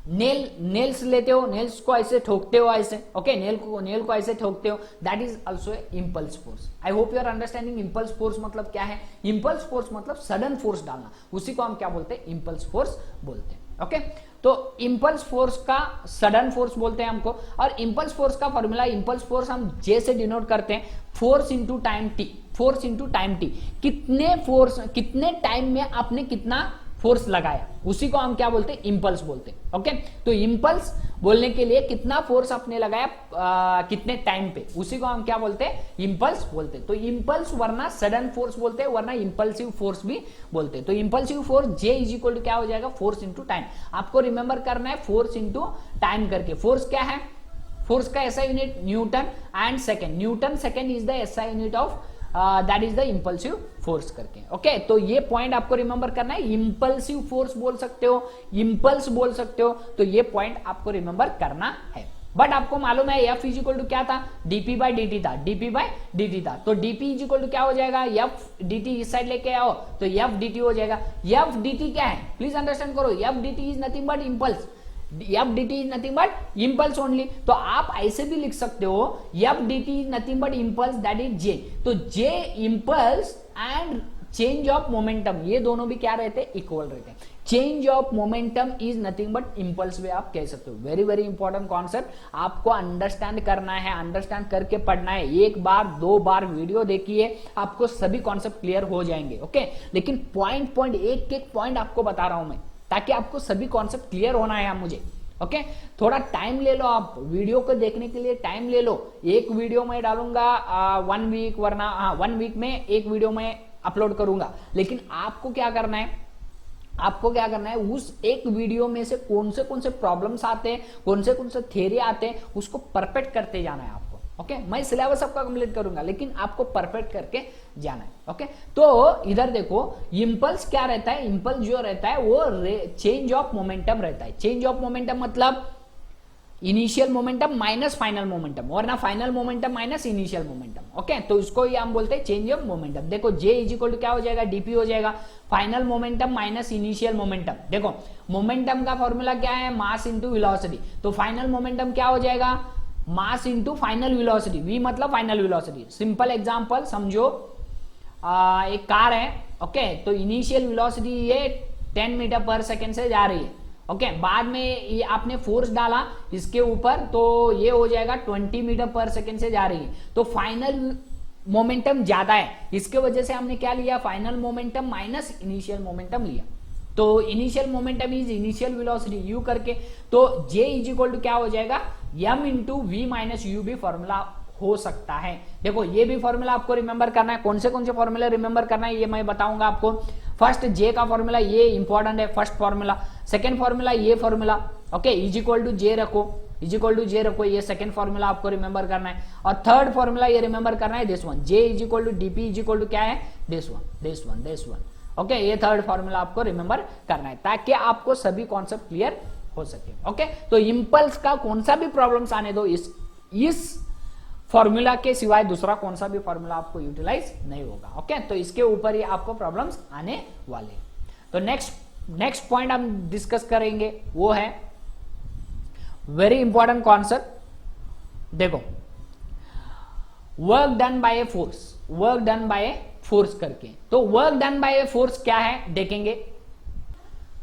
नेल्स लेते हो, नेल्स को ऐसे ठोकते हो, ऐसे ओके, नेल को ऐसे ठोकते हो, that is also impulse force. I hope you are understanding impulse force मतलब क्या है। इंपल्स फोर्स मतलब सडन फोर्स डालना, उसी को हम क्या बोलते हैं, इंपल्स फोर्स बोलते हैं। ओके, तो इंपल्स फोर्स का सडन फोर्स बोलते हैं हमको। और इंपल्स फोर्स का फॉर्मूला, इंपल्स फोर्स हम जे से डिनोट करते हैं, force into time T. Force into time T, कितने टाइम में आपने कितना फोर्स लगाया, उसी को हम क्या बोलते हैं, इंपल्स बोलते हैं। ओके, तो इंपल्स बोलने के लिए कितना फोर्स आपने लगाया कितने टाइम पे, उसी को हम क्या बोलते हैं, इंपल्स बोलते हैं। तो इंपल्स वरना सडन फोर्स बोलते हैं, वरना इंपल्सिव फोर्स भी बोलते हैं। तो impulsive force J is equal to क्या हो जाएगा, फोर्स इंटू टाइम। आपको रिमेंबर करना है फोर्स इंटू टाइम करके। फोर्स क्या है, फोर्स का SI unit newton and second. Newton second is the SI unit of that is the impulsive force करके। ओके, तो ये पॉइंट आपको रिमेंबर करना है। इंपल्सिव फोर्स बोल सकते हो, इंपल्स बोल सकते हो, तो ये पॉइंट आपको रिमेंबर करना है। बट आपको मालूम है एफ इज इक्वल टू क्या था, डीपी बाई डी टी था, डीपी बाई डी टी था। तो डीपी इज इक्वल टू क्या हो जाएगा, एफ डी टी इस साइड लेके आओ तो एफ डी टी हो जाएगा। एफ डी टी क्या है, प्लीज अंडरस्टैंड करो, F D T is nothing but impulse, F D T is nothing but impulse only. तो आप ऐसे भी लिख सकते हो, F D T is nothing but impulse, that is J. तो J impulse and change of momentum, ये दोनों भी क्या रहते हैं, इक्वल रहते हैं। Change of momentum is nothing but impulse वे आप कह सकते हो। वेरी वेरी इंपॉर्टेंट कॉन्सेप्ट, आपको अंडरस्टैंड करना है, अंडरस्टैंड करके पढ़ना है। एक बार दो बार वीडियो देखिए, आपको सभी कॉन्सेप्ट क्लियर हो जाएंगे। ओके, लेकिन पॉइंट एक एक पॉइंट आपको बता रहा हूं मैं, ताकि आपको सभी कॉन्सेप्ट क्लियर होना है मुझे। ओके, थोड़ा टाइम ले लो, आप वीडियो को देखने के लिए टाइम ले लो। एक वीडियो में डालूंगा 1 वीक, वरना 1 वीक में एक वीडियो में अपलोड करूंगा। लेकिन आपको क्या करना है, आपको क्या करना है, उस एक वीडियो में से कौन से प्रॉब्लम्स आते हैं, कौन से थ्योरी आते हैं, उसको परफेक्ट करते जाना है आपको। ओके, मैं सिलेबस आपका कंप्लीट करूंगा, लेकिन आपको परफेक्ट करके जाना है। ओके, तो इधर देखो, इंपल्स क्या रहता है, इंपल्स जो रहता है वो चेंज ऑफ मोमेंटम रहता है। चेंज ऑफ मोमेंटम मतलब initial momentum minus final momentum, वरना final momentum minus initial momentum. Okay, तो इसको ही हम बोलते हैं चेंज ऑफ मोमेंटम। देखो जे इज इक्वल टू क्या हो जाएगा, डीपी हो जाएगा, final momentum minus initial momentum. देखो मोमेंटम का फॉर्मूला क्या है, मास इंटू वेलोसिटी। तो फाइनल मोमेंटम क्या हो जाएगा, mass into final velocity, V मतलब फाइनल वेलोसिटी। सिंपल एग्जांपल समझो, एक कार है। ओके, तो इनिशियल वेलोसिटी ये 10 मीटर पर सेकेंड से जा रही है। ओके, बाद में ये आपने फोर्स डाला इसके ऊपर, तो ये हो जाएगा 20 मीटर पर सेकेंड से जा रही है। तो फाइनल मोमेंटम ज्यादा है, इसके वजह से हमने क्या लिया, final momentum minus initial momentum लिया। तो initial momentum is initial velocity U करके, तो जे इज इक्वल टू क्या हो जाएगा, M into V minus U भी फॉर्मूला हो सकता है। देखो ये भी फॉर्मूला आपको रिमेंबर करना है। कौन से फॉर्मूला रिमेंबर करना है ये मैं बताऊंगा आपको। फर्स्ट जे का फॉर्मूला ये इंपॉर्टेंट है, फर्स्ट फॉर्मूला। सेकंड फॉर्मूला ये formula, okay, is equal to J रखो, इज इक्वल टू जे रखो, ये सेकंड फॉर्मूला आपको रिमेंबर करना है। और थर्ड फॉर्मूला ये रिमेंबर करना है, this one, J is equal to DP is equal to क्या है, दिस वन। ओके, ये थर्ड फॉर्मूला आपको रिमेंबर करना है, ताकि आपको सभी कॉन्सेप्ट क्लियर हो सके। ओके, तो इंपल्स का कौन सा भी प्रॉब्लम्स आने दो, इस फॉर्मूला के सिवाय दूसरा कौन सा भी फॉर्मूला आपको यूटिलाइज नहीं होगा। ओके, तो इसके ऊपर ही आपको प्रॉब्लम्स आने वाले। तो नेक्स्ट पॉइंट हम डिस्कस करेंगे, वो है वेरी इंपॉर्टेंट कॉन्सेप्ट। देखो work done by a force, work done by a force करके। तो work done by a force क्या है देखेंगे।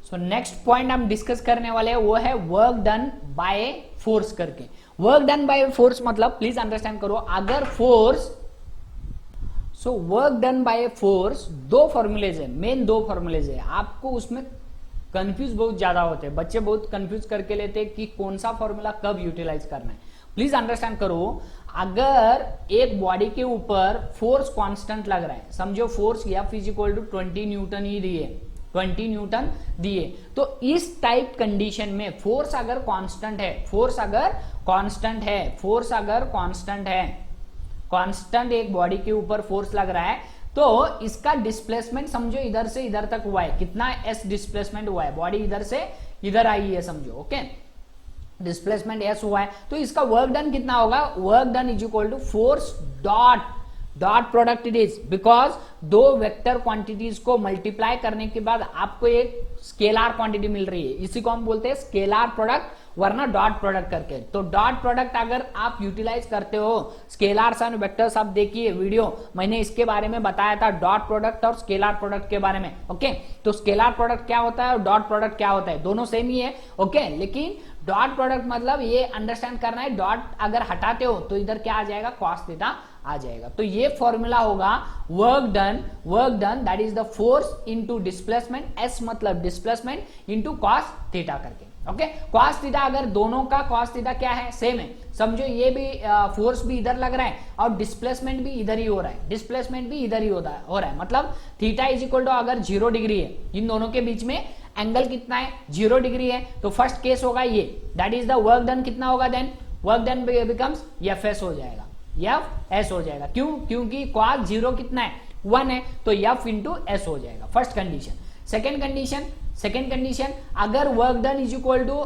सो नेक्स्ट पॉइंट हम डिस्कस करने वाले हैं वो है work done by a force करके। Work done by a force मतलब प्लीज अंडरस्टैंड करो, अगर force, so work done by a force दो फॉर्मूलेज है, मेन दो फॉर्मूलेज है, आपको उसमें कंफ्यूज बहुत ज्यादा होते हैं, बच्चे बहुत कंफ्यूज करके लेते हैं कि कौन सा फॉर्मूला कब यूटिलाइज करना है। प्लीज अंडरस्टैंड करो, अगर एक बॉडी के ऊपर फोर्स कांस्टेंट लग रहा है, समझो force F equal to 20 newton ही दिए, 20 न्यूटन दिए, तो इस टाइप कंडीशन में फोर्स अगर कांस्टेंट है, फोर्स अगर कांस्टेंट है, फोर्स अगर कांस्टेंट है, कांस्टेंट एक बॉडी के ऊपर फोर्स लग रहा है, तो इसका डिस्प्लेसमेंट समझो इधर से इधर तक हुआ है, कितना s डिस्प्लेसमेंट हुआ है, बॉडी इधर से इधर आई है समझो, ओके, डिस्प्लेसमेंट s हुआ है, तो इसका वर्क डन कितना होगा, work done is equal to force dot product it is, because दो वेक्टर क्वांटिटीज को मल्टीप्लाई करने के बाद आपको एक स्केलार क्वांटिटी मिल रही है, इसी को हम बोलते हैं स्केलार प्रोडक्ट, वरना डॉट प्रोडक्ट करके। तो डॉट प्रोडक्ट अगर आप यूटिलाइज करते हो, स्केलार्स एंड वेक्टर्स आप देखिए वीडियो, मैंने इसके बारे में बताया था, डॉट प्रोडक्ट और स्केलार प्रोडक्ट के बारे में, ओके। तो स्केलार प्रोडक्ट क्या होता है और डॉट प्रोडक्ट क्या होता है, दोनों सेम ही है, ओके। लेकिन डॉट प्रोडक्ट मतलब ये अंडरस्टैंड करना है, डॉट अगर हटाते हो तो इधर क्या आ जाएगा, कॉस थीटा आ जाएगा। तो ये फॉर्मूला होगा work done that is the force into displacement, S मतलब डिस्प्लेसमेंट इनटू कॉस थीटा करके, ओके। कॉस थीटा अगर दोनों का कॉस थीटा क्या है, सेम है, समझो ये भी फोर्स भी इधर लग रहा है और डिस्प्लेसमेंट भी इधर ही हो रहा है, डिस्प्लेसमेंट भी इधर ही हो रहा है, मतलब थीटा इज इक्वल टू अगर 0 डिग्री है, इन दोनों के बीच में एंगल कितना है, 0 डिग्री है, तो फर्स्ट केस होगा ये, that is the work done कितना होगा, then work done becomes F हो जाएगा, एफ हो जाएगा, क्यों, क्योंकि cos 0 कितना है, 1 है, तो एफ इंटू एस हो जाएगा, फर्स्ट कंडीशन। सेकेंड कंडीशन अगर work done is equal to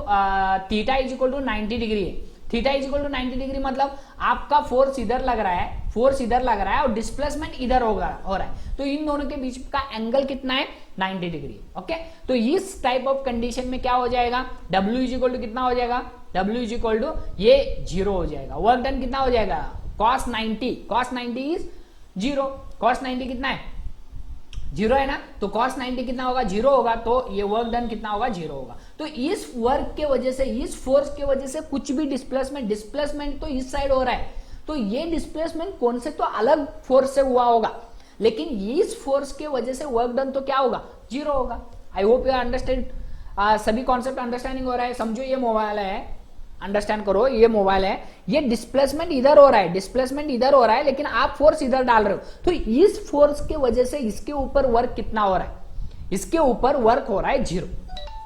theta is equal to 90 degree है, theta is equal to 90 degree मतलब आपका फोर्स इधर लग रहा है, फोर्स इधर लग रहा है और डिस्प्लेसमेंट इधर हो रहा है, तो इन दोनों के बीच का एंगल कितना है, 90 डिग्री, ओके। तो इस टाइप ऑफ कंडीशन में क्या हो जाएगा, W इज इक्वल टू कितना हो जाएगा, W इज इक्वल टू ये 0 हो जाएगा, वर्क डन कितना हो जाएगा, cos 90 इज 0, cos 90 कितना है, 0 है ना, तो cos 90 कितना होगा, 0 होगा, तो ये वर्क डन कितना होगा, 0 होगा। तो इस वर्क के वजह से, इस फोर्स के वजह से कुछ भी डिस्प्लेसमेंट तो इस साइड हो रहा है, तो ये डिस्प्लेसमेंट कौन से तो अलग फोर्स से हुआ होगा, लेकिन इस फोर्स के वजह से वर्क डन तो क्या होगा, 0 होगा। आई होप यू अंडरस्टैंड, सभी कॉन्सेप्ट अंडरस्टैंडिंग हो रहा है। समझो ये मोबाइल है, अंडरस्टैंड करो, ये मोबाइल है, ये डिस्प्लेसमेंट इधर हो रहा है, लेकिन आप फोर्स इधर डाल रहे हो, तो इस फोर्स के वजह से इसके ऊपर वर्क कितना हो रहा है, इसके ऊपर वर्क हो रहा है 0,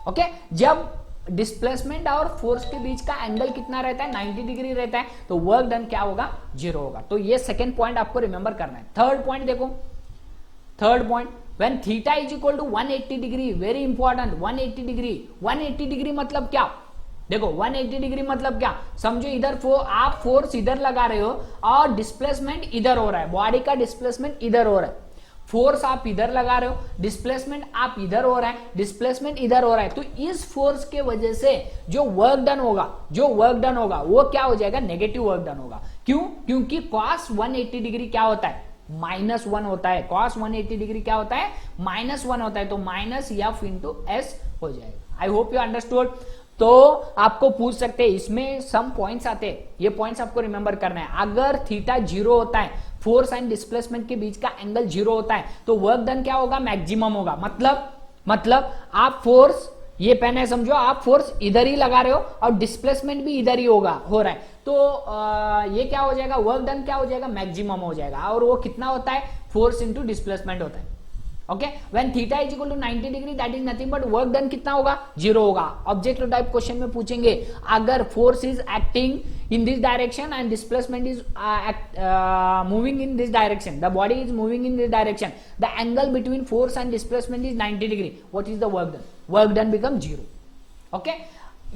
ओके। जब डिस्प्लेसमेंट और फोर्स के बीच का एंगल कितना रहता है, 90 डिग्री रहता है, तो वर्क डन क्या होगा, 0 होगा। तो ये सेकेंड पॉइंट आपको रिमेंबर करना है। थर्ड पॉइंट देखो, third point when theta is equal to 180 degree, very important, 180 degree मतलब क्या, देखो 180 डिग्री मतलब क्या, समझो इधर आप फोर्स इधर लगा रहे हो और डिस्प्लेसमेंट इधर हो रहा है, बॉडी का डिस्प्लेसमेंट इधर हो रहा है, फोर्स आप इधर लगा रहे हो, डिस्प्लेसमेंट आप इधर हो रहा है, डिस्प्लेसमेंट इधर हो रहा है, तो इस फोर्स के वजह से जो वर्क डन होगा वो क्या हो जाएगा, नेगेटिव वर्क डन होगा। क्यों, क्योंकि cos 180 डिग्री क्या होता है, -1 होता है, cos 180 डिग्री क्या होता है, -1 होता है, तो माइनस एफ इंटू एस हो जाएगा। I hope you understood. तो आपको पूछ सकते हैं, इसमें सम पॉइंट्स आते हैं, ये पॉइंट्स आपको रिमेंबर करना है। अगर थीटा 0 होता है, फोर्स एंड डिस्प्लेसमेंट के बीच का एंगल 0 होता है, तो वर्क डन क्या होगा, मैक्सिमम होगा। मतलब आप फोर्स, ये पेन है समझो, आप फोर्स इधर ही लगा रहे हो और डिस्प्लेसमेंट भी इधर ही हो रहा है, तो ये क्या हो जाएगा, वर्क डन क्या हो जाएगा, मैक्सिमम हो जाएगा। और वो कितना होता है, फोर्स इंटू डिस्प्लेसमेंट होता है, okay. When theta is equal to 90 degree that is nothing but work done कितना होगा, 0 होगा। ऑब्जेक्टिव टाइप क्वेश्चन में पूछेंगे, अगर force is acting in this direction and displacement is moving in this direction, the body is moving in this direction, the angle between force and displacement is 90 degree, what is the work done, work done become 0, okay.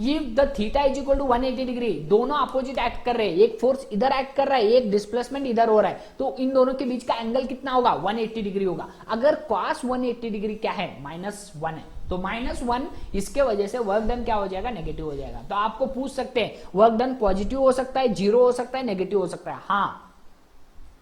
If the theta is equal to 180 degree, दोनों opposite act कर रहे हैं, एक force इधर act कर रहा है, एक डिस्प्लेसमेंट इधर हो रहा है, तो इन दोनों के बीच का एंगल कितना होगा, 180 डिग्री होगा। अगर cos 180 डिग्री क्या है, -1 है, तो -1 इसके वजह से वर्क डन क्या हो जाएगा, नेगेटिव हो जाएगा। तो आपको पूछ सकते हैं वर्क डन पॉजिटिव हो सकता है, 0 हो सकता है, नेगेटिव हो सकता है। हाँ,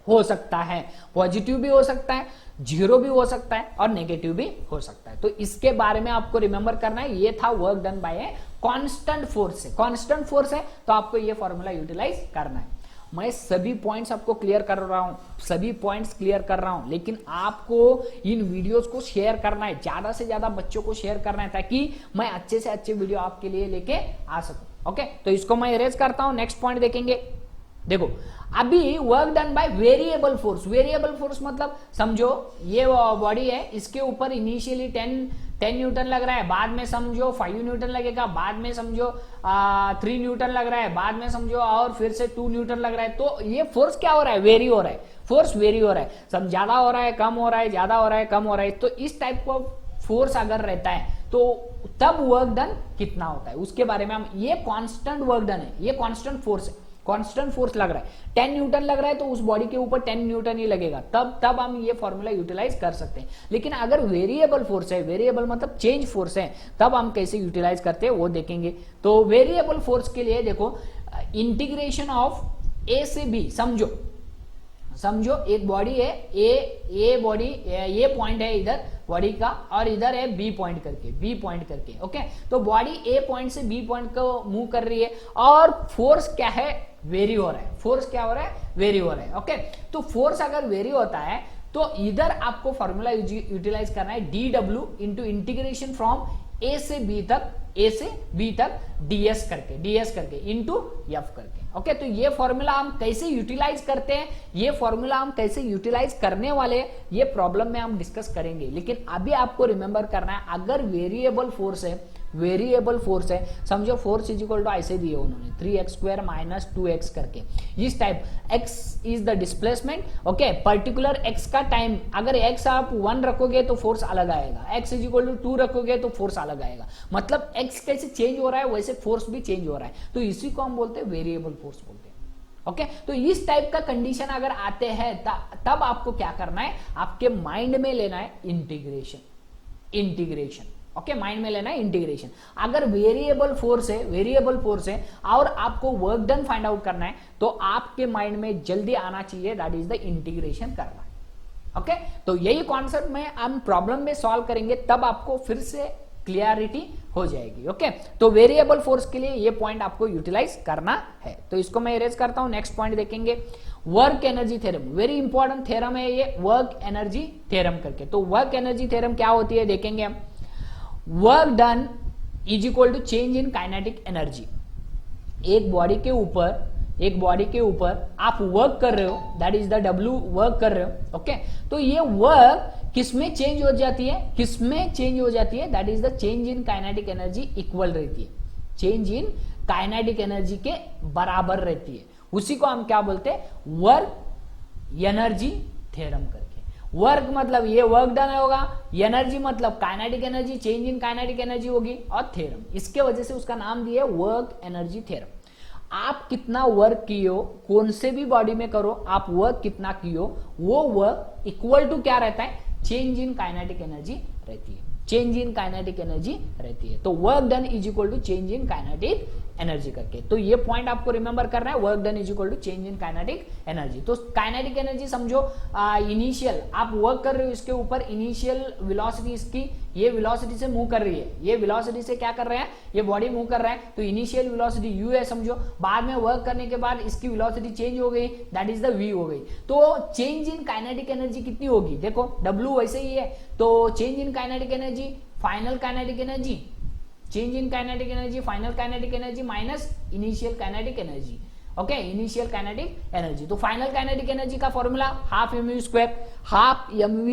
हो सकता है, पॉजिटिव भी हो सकता है, जीरो भी हो सकता है और नेगेटिव भी हो सकता है। तो इसके बारे में आपको रिमेंबर करना है। ये था work done by a constant force है, कांस्टेंट फोर्स है तो आपको ये फॉर्मूला यूटिलाइज करना है। मैं सभी पॉइंट्स आपको क्लियर कर रहा हूं, सभी पॉइंट्स क्लियर कर रहा हूं, लेकिन आपको इन वीडियोस को शेयर करना है, ज्यादा से ज्यादा बच्चों को शेयर करना है ताकि मैं अच्छे से अच्छे वीडियो आपके लिए लेके आ सकूं। ओके, तो इसको मैं इरेज करता हूं, नेक्स्ट पॉइंट देखेंगे। देखो अभी work done by variable force, variable force मतलब समझो ये बॉडी है, इसके ऊपर इनिशियली 10 न्यूटन लग रहा है, बाद में समझो 5 न्यूटन लगेगा, बाद में समझो 3 न्यूटन लग रहा है, बाद में समझो और फिर से 2 न्यूटन लग रहा है। तो ये फोर्स क्या हो रहा है, वेरी हो रहा है, फोर्स वेरी हो रहा है, सब ज्यादा हो रहा है, कम हो रहा है, ज्यादा हो रहा है, कम हो रहा है। तो इस टाइप का फोर्स अगर रहता है तो तब वर्क डन कितना होता है उसके बारे में हम, ये कांस्टेंट वर्क डन है, ये कांस्टेंट फोर्स है, कांस्टेंट फोर्स लग रहा है, 10 न्यूटन लग रहा है तो उस बॉडी के ऊपर 10 न्यूटन ही लगेगा, तब हम ये फॉर्मूला यूटिलाइज कर सकते हैं। लेकिन अगर वेरिएबल फोर्स है, वेरिएबल मतलब चेंज फोर्स है, तब हम कैसे यूटिलाइज करते हैं वो देखेंगे। तो वेरिएबल फोर्स के लिए देखो इंटीग्रेशन ऑफ ए से बी, समझो एक बॉडी है, ए बॉडी, ये पॉइंट है इधर बॉडी का और इधर है बी पॉइंट करके, ओके। तो बॉडी ए पॉइंट से बी पॉइंट को मूव कर रही है और फोर्स क्या है, वेरी हो रहा है, फोर्स क्या हो रहा है, वेरी हो रहा है, ओके। तो फोर्स अगर वेरी होता है तो इधर आपको फॉर्मूला यूटिलाइज करना है dw इंटू इंटीग्रेशन फ्रॉम ए से बी तक ds करके इंटू एफ करके, ओके। तो ये फॉर्मूला हम कैसे यूटिलाइज करते हैं, ये फॉर्मूला हम कैसे यूटिलाइज करने वाले हैं, ये प्रॉब्लम में हम डिस्कस करेंगे। लेकिन अभी आपको रिमेंबर करना है, अगर वेरिएबल फोर्स है, समझो फोर्स इज इक्वल टू ऐसे दिए उन्होंने 3x स्क्वायर माइनस 2x करके, इस type x is the displacement, okay. Particular x का टाइम, अगर x आप 1 रखोगे तो फोर्स अलग आएगा, x इज इक्वल टू 2 रखोगे तो फोर्स अलग आएगा, मतलब x कैसे चेंज हो रहा है वैसे फोर्स भी चेंज हो रहा है, तो इसी को हम बोलते हैं वेरिएबल फोर्स बोलते हैं, ओके। तो इस टाइप का कंडीशन अगर आते हैं तब आपको क्या करना है, आपके माइंड में लेना है इंटीग्रेशन, ओके, माइंड में लेना है इंटीग्रेशन। अगर वेरिएबल फोर्स है और आपको वर्क डन फाइंड आउट करना है तो आपके माइंड में जल्दी आना चाहिए, दैट इज द इंटीग्रेशन करना, ओके। तो यही कॉन्सेप्ट में हम प्रॉब्लम में सॉल्व करेंगे, तब आपको फिर से क्लियरिटी हो जाएगी, ओके। तो वेरिएबल फोर्स के लिए ये पॉइंट आपको यूटिलाइज करना है। तो इसको मैं इरेज करता हूं, नेक्स्ट पॉइंट देखेंगे, work energy theorem, very important theorem है ये, वर्क एनर्जी थ्योरम करके। तो वर्क एनर्जी थ्योरम क्या होती है देखेंगे हम। Work done is equal to change in kinetic energy, एक बॉडी के ऊपर आप वर्क कर रहे हो, that is the W work कर रहे हो, ओके। तो ये वर्क किसमें चेंज हो जाती है, that is the change in kinetic energy equal रहती है, चेंज इन काइनेटिक एनर्जी के बराबर रहती है, उसी को हम क्या बोलते हैं, वर्क एनर्जी थ्योरम करके। वर्क मतलब ये वर्क डन होगा, एनर्जी मतलब kinetic energy, change in kinetic energy होगी, और थ्योरम, इसके वजह से उसका नाम दिया वर्क एनर्जी थ्योरम। आप कितना वर्क किए हो, कौन से भी बॉडी में करो, आप वर्क कितना किए हो, वो वर्क इक्वल टू क्या रहता है, चेंज इन काइनेटिक एनर्जी रहती है, तो work done is equal to change in kinetic energy करके। तो ये पॉइंट आपको रिमेंबर करना है, work done is equal to change in kinetic energy. तो काइनेटिक एनर्जी समझो इनिशियल आप वर्क कर रहे हो, इसके ऊपर इनिशियल वेलोसिटी इसकी ये वेलोसिटी से मूव कर रही है, ये वेलोसिटी से क्या कर रहे हैं, ये बॉडी मूव कर रहा है, तो इनिशियल वेलोसिटी u है समझो, बाद में वर्क करने के बाद इसकी वेलोसिटी चेंज हो गई, दैट इज द v हो गई। तो चेंज इन काइनेटिक एनर्जी कितनी होगी, देखो w वैसे ही है, तो change in kinetic energy, final kinetic energy, change in kinetic energy, final kinetic energy minus initial kinetic energy, okay, initial kinetic energy. तो फाइनल काइनेटिक एनर्जी का formula half mv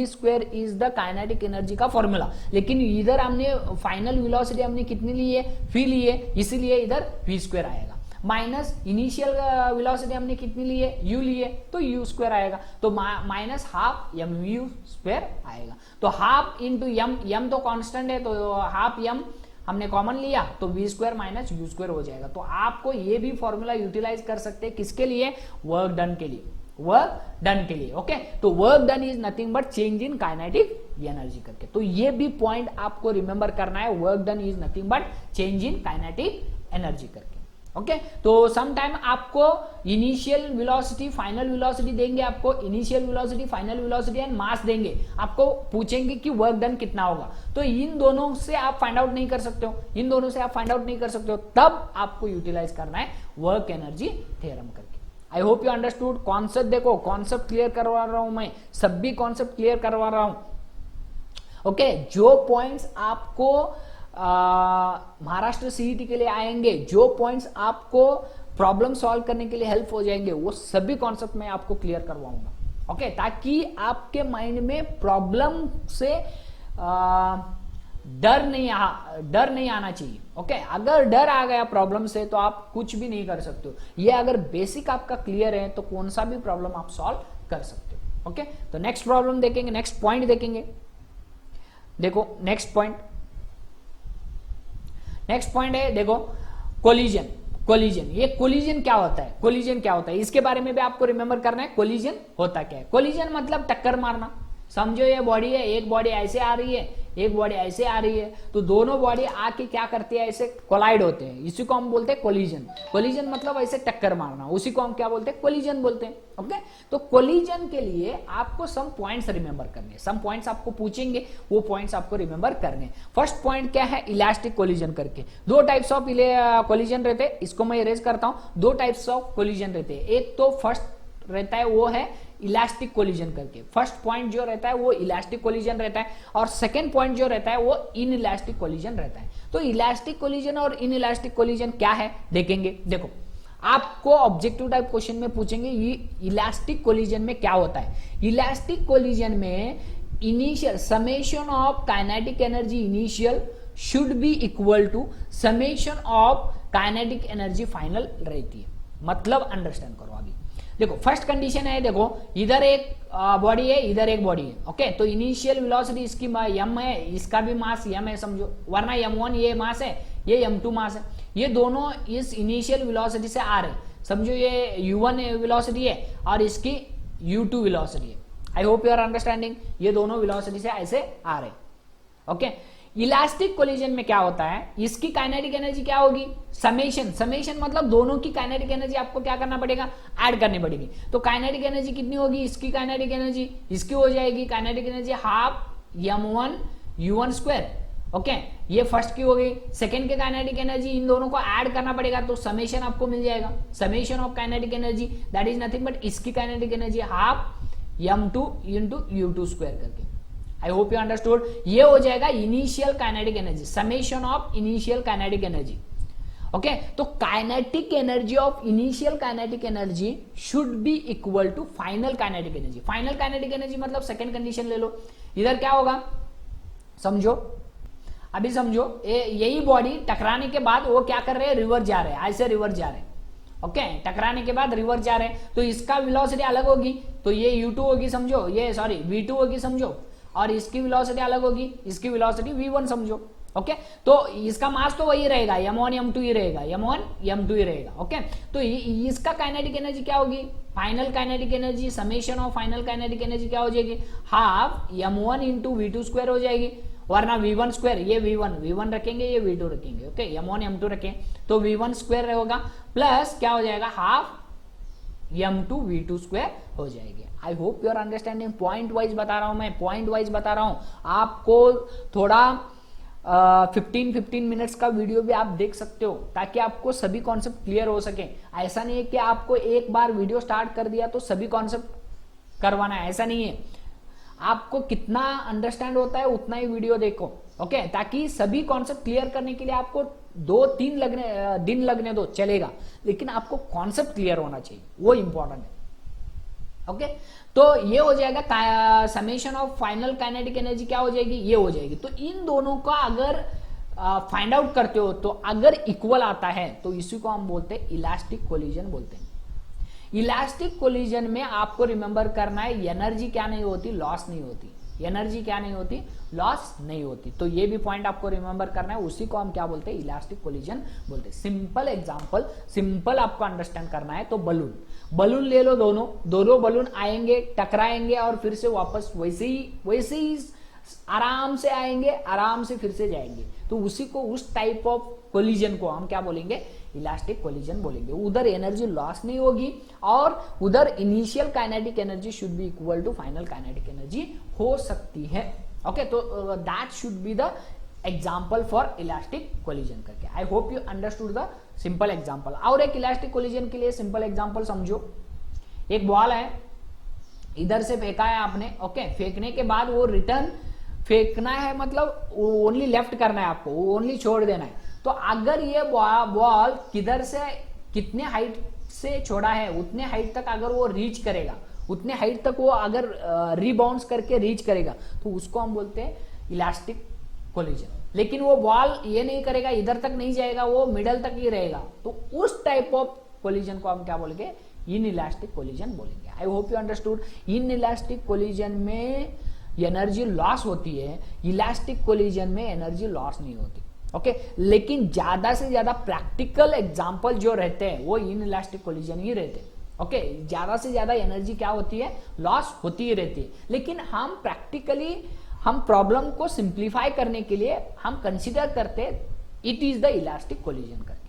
square is the kinetic energy का formula, लेकिन इधर हमने final velocity हमने कितनी ली है, v ली है, इसीलिए इधर v स्क्वायर आएगा, माइनस इनिशियल वेलोसिटी हमने कितनी ली है, u ली है, तो u स्क्वायर आएगा, तो माइनस हाफ mv स्क्वायर आएगा। तो हाफ इंटू m तो कांस्टेंट है, तो हाफ m हमने कॉमन लिया तो v square minus u square हो जाएगा। तो आपको ये भी फॉर्मूला यूटिलाइज कर सकते हैं, किसके लिए, वर्क डन के लिए, ओके। तो work done is nothing but change in kinetic energy करके। तो ये भी पॉइंट आपको रिमेंबर करना है, work done is nothing but change in kinetic energy करके। ओके तो सम टाइम आपको इनिशियल वेलोसिटी फाइनल वेलोसिटी देंगे, आपको initial velocity final velocity and mass देंगे, आपको पूछेंगे कि वर्क डन कितना होगा, तो इन दोनों से आप फाइंड आउट नहीं कर सकते हो, इन दोनों से आप फाइंड आउट नहीं कर सकते हो, तब आपको यूटिलाइज करना है वर्क एनर्जी थ्योरम करके। I hope you understood concept. देखो कॉन्सेप्ट क्लियर करवा रहा हूं मैं, सभी कॉन्सेप्ट क्लियर करवा रहा हूं। ओके जो पॉइंट्स आपको महाराष्ट्र सीईटी के लिए आएंगे, जो पॉइंट्स आपको प्रॉब्लम सॉल्व करने के लिए हेल्प हो जाएंगे, वो सभी कॉन्सेप्ट मैं आपको क्लियर करवाऊंगा। ओके ताकि आपके माइंड में प्रॉब्लम से डर नहीं आना चाहिए। ओके अगर डर आ गया प्रॉब्लम से तो आप कुछ भी नहीं कर सकते हो। ये अगर बेसिक आपका क्लियर है तो कौन सा भी प्रॉब्लम आप सॉल्व कर सकते हो। ओके तो नेक्स्ट प्रॉब्लम देखेंगे, नेक्स्ट पॉइंट देखेंगे। देखो नेक्स्ट पॉइंट है, देखो कोलिजन। ये कोलिजन क्या होता है, कोलिजन क्या होता है इसके बारे में भी आपको रिमेंबर करना है। कोलिजन होता क्या है? कोलिजन मतलब टक्कर मारना। समझो ये बॉडी है, एक बॉडी ऐसे आ रही है, एक बॉडी ऐसे आ रही है, तो दोनों बॉडी आके क्या करती है, ऐसे कोलाइड होते हैं, इसी को हम बोलते हैं कोलिजन। कोलिजन मतलब ऐसे टक्कर मारना, उसी को हम क्या बोलते हैं, कोलिजन बोलते हैं। ओके तो कोलिजन के लिए आपको सम पॉइंट्स रिमेंबर करने, सम पॉइंट्स आपको पूछेंगे, वो पॉइंट्स आपको रिमेंबर करने। फर्स्ट पॉइंट क्या है, इलास्टिक कोलिजन करके। दो टाइप्स ऑफ कोलिजन रहते हैं, इसको मैं इरेज करता हूं। दो टाइप्स ऑफ कोलिजन रहते हैं, एक तो फर्स्ट रहता है वो है इलास्टिक कोलिजन करके। फर्स्ट पॉइंट जो रहता है वो इलास्टिक कोलिजन रहता है, और सेकंड पॉइंट जो रहता है वो इन इलास्टिक कोलिजन रहता है। तो इलास्टिक कोलिजन और इन इलास्टिक कोलिजन क्या है देखेंगे। देखो आपको ऑब्जेक्टिव टाइप क्वेश्चन में पूछेंगे ये इलास्टिक कोलिजन में क्या होता है। इलास्टिक कोलिजन में initial summation of kinetic energy initial should be equal to summation of kinetic energy final रहती है। मतलब अंडरस्टैंड करो अभी। देखो फर्स्ट कंडीशन है, देखो इधर एक बॉडी है, इधर एक बॉडी है। ओके तो इनिशियल वेलोसिटी इसकी m है, इसका भी मास m है समझो, वरना m1 ये मास है, ये m2 मास है। ये दोनों इस इनिशियल वेलोसिटी से आ रहे, समझो ये u1 वेलोसिटी है और इसकी u2 वेलोसिटी है। I hope you are understanding. ये दोनों वेलोसिटी से ऐसे आ रहे। ओके इलास्टिक कोलिजन में क्या होता है, इसकी काइनेटिक एनर्जी क्या होगी, समेशन। समेशन मतलब दोनों की काइनेटिक एनर्जी आपको क्या करना पड़ेगा, ऐड करनी पड़ेगी। तो काइनेटिक एनर्जी कितनी होगी, इसकी काइनेटिक एनर्जी, इसकी हो जाएगी kinetic energy half m1 u1 square. Okay ये फर्स्ट की हो गई। सेकंड के काइनेटिक एनर्जी, इन दोनों को ऐड करना पड़ेगा तो समेशन आपको मिल जाएगा। Summation of kinetic energy that is nothing but इसकी kinetic energy half m2 into u2 square करके। I hope you understood. ये हो जाएगा initial kinetic energy, summation of initial kinetic energy. Okay तो kinetic energy of initial kinetic energy should be equal to final kinetic energy. Final kinetic energy मतलब second condition ले लो। इधर क्या होगा समझो, अभी समझो यही बॉडी टकराने के बाद वो क्या कर रहे हैं, रिवर्स जा रहे हैं, ऐसे रिवर्स जा रहे हैं। ओके टकराने के बाद रिवर्स जा रहे हैं तो इसका वेलोसिटी अलग होगी, तो ये u2 होगी समझो, ये सॉरी v2 होगी समझो, और इसकी वेलोसिटी अलग होगी, इसकी वेलोसिटी v1 समझो। ओके तो इसका मास तो वही रहेगा, m1 m2 ही रहेगा, m1 m2 ही रहेगा। ओके तो इसका काइनेटिक एनर्जी क्या होगी, final kinetic energy, summation of final kinetic energy क्या हो जाएगी, half m1 into v2 square हो जाएगी, वरना v1 स्क्वायर, ये v1 रखेंगे, ये v2 रखेंगे। ओके m1 m2 रखें तो v1 स्क्वायर होगा, प्लस क्या हो जाएगा हाफ m2 v2 स्क्वायर हो जाएगी। I hope you are understanding. Point wise बता रहा हूं मैं, पॉइंट वाइज बता रहा हूं आपको। थोड़ा 15 मिनट्स का वीडियो भी आप देख सकते हो ताकि आपको सभी कॉन्सेप्ट क्लियर हो सके। ऐसा नहीं है कि आपको एक बार वीडियो स्टार्ट कर दिया तो सभी कॉन्सेप्ट करवाना है, ऐसा नहीं है। आपको कितना अंडरस्टैंड होता है उतना ही वीडियो देखो। ओके ताकि सभी कॉन्सेप्ट क्लियर करने के लिए आपको 2-3 दिन लगने दो चलेगा, लेकिन आपको कॉन्सेप्ट क्लियर होना चाहिए, वो इंपॉर्टेंट है। ओके तो ये हो जाएगा summation of final kinetic energy क्या हो जाएगी, ये हो जाएगी। तो इन दोनों का अगर फाइंड आउट करते हो तो अगर इक्वल आता है तो इसी को हम बोलते हैं इलास्टिक कोलिजन बोलते हैं। इलास्टिक कोलिजन में आपको रिमेंबर करना है एनर्जी क्या नहीं होती, लॉस नहीं होती। एनर्जी क्या नहीं होती, लॉस नहीं होती। तो ये भी पॉइंट आपको रिमेंबर करना है, उसी को हम क्या बोलते हैं, इलास्टिक कोलिजन बोलते हैं। सिंपल एग्जांपल, सिंपल आपको अंडरस्टैंड करना है तो बलून ले लो, दोनों बलून आएंगे, टकराएंगे और फिर से वापस वैसे ही आराम से आएंगे, आराम से फिर से जाएंगे। तो उसी को, उस टाइप ऑफ कोलिजन को हम क्या बोलेंगे, इलास्टिक कोलिजन बोलेंगे। उधर एनर्जी लॉस नहीं होगी और उधर initial kinetic energy should be equal to final kinetic energy हो सकती है। ओके, तो that should be the example for elastic collision करके। I hope you understood the simple example. और एक इलास्टिक कोलिजन के लिए सिंपल एग्जाम्पल समझो। एक बॉल है, इधर से फेंका है आपने, ओके, फेंकने के बाद वो रिटर्न फेंकना है, मतलब ओनली लेफ्ट करना है आपको, ओनली छोड़ देना है। तो अगर ये बॉल किधर से कितने हाइट से छोड़ा है उतने हाइट तक अगर वो रीच करेगा, उतने हाइट तक वो अगर रीबाउंस करके रीच करेगा तो उसको हम बोलते हैं इलास्टिक कोलिजन। लेकिन वो बॉल ये नहीं करेगा, इधर तक नहीं जाएगा, वो मिडल तक ही रहेगा, तो उस टाइप ऑफ कोलिजन को हम क्या बोलेंगे, इन इलास्टिक कोलिजन बोलेंगे। आई hope you understood. In elastic collision में एनर्जी लॉस होती है, इलास्टिक कोलिजन में एनर्जी लॉस नहीं होती। ओके, लेकिन ज्यादा से ज्यादा प्रैक्टिकल एग्जांपल जो रहते हैं वो इन इलास्टिक कोलिजन ही रहते हैं। ओके, ज्यादा से ज्यादा एनर्जी क्या होती है, लॉस होती ही रहती है। लेकिन हम प्रैक्टिकली हम प्रॉब्लम को सिंप्लीफाई करने के लिए हम कंसिडर करते it is the elastic collision करके।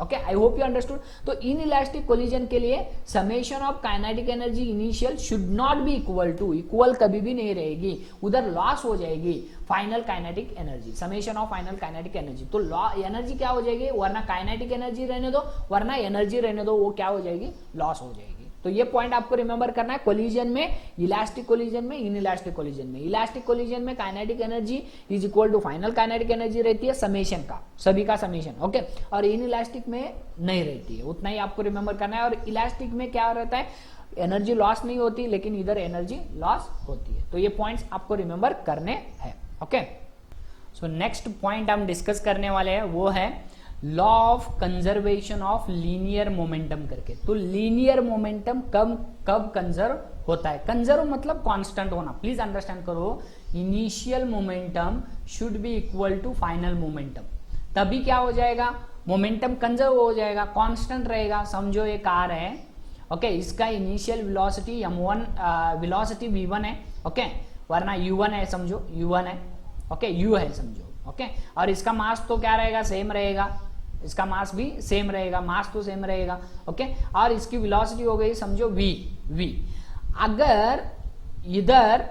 Okay, I hope you understood. तो इन इलास्टिक कोलिजन के लिए summation of kinetic energy initial should not be equal to, equal कभी भी नहीं रहेगी, उधर लॉस हो जाएगी final kinetic energy, summation of final kinetic energy. तो एनर्जी क्या हो जाएगी, वरना काइनेटिक एनर्जी रहने दो, वरना एनर्जी रहने दो, वो क्या हो जाएगी, लॉस हो जाएगी। तो ये पॉइंट आपको रिमेंबर करना है। कोलिजन में, इलास्टिक कोलिजन में, इन इलास्टिक कोलिजन में, इलास्टिक कोलिजन में kinetic energy is equal to final kinetic energy रहती है समेशन का, सभी का समेशन। ओके, और इन इलास्टिक में नहीं रहती है, उतना ही आपको रिमेंबर करना है। और इलास्टिक में क्या रहता है, एनर्जी लॉस नहीं होती, लेकिन इधर एनर्जी लॉस होती है। तो ये पॉइंट्स आपको रिमेंबर करने हैं। ओके, सो नेक्स्ट पॉइंट हम डिस्कस करने वाले हैं वो है law of conservation of linear momentum करके। तो लीनियर मोमेंटम कब कंजर्व होता है, कंजर्व मतलब कांस्टेंट होना। प्लीज अंडरस्टैंड करो, initial momentum should be equal to final momentum, तभी क्या हो जाएगा, मोमेंटम कंजर्व हो जाएगा, कांस्टेंट रहेगा। समझो एक कार है, ओके, इसका initial velocity m1 velocity v1 है, ओके, वरना u1 है, समझो u1 है, ओके, u है समझो, ओके, और इसका मास तो क्या रहेगा, सेम रहेगा, इसका मास भी सेम रहेगा, मास तो सेम रहेगा, ओके, और इसकी वेलोसिटी हो गई समझो v। अगर इधर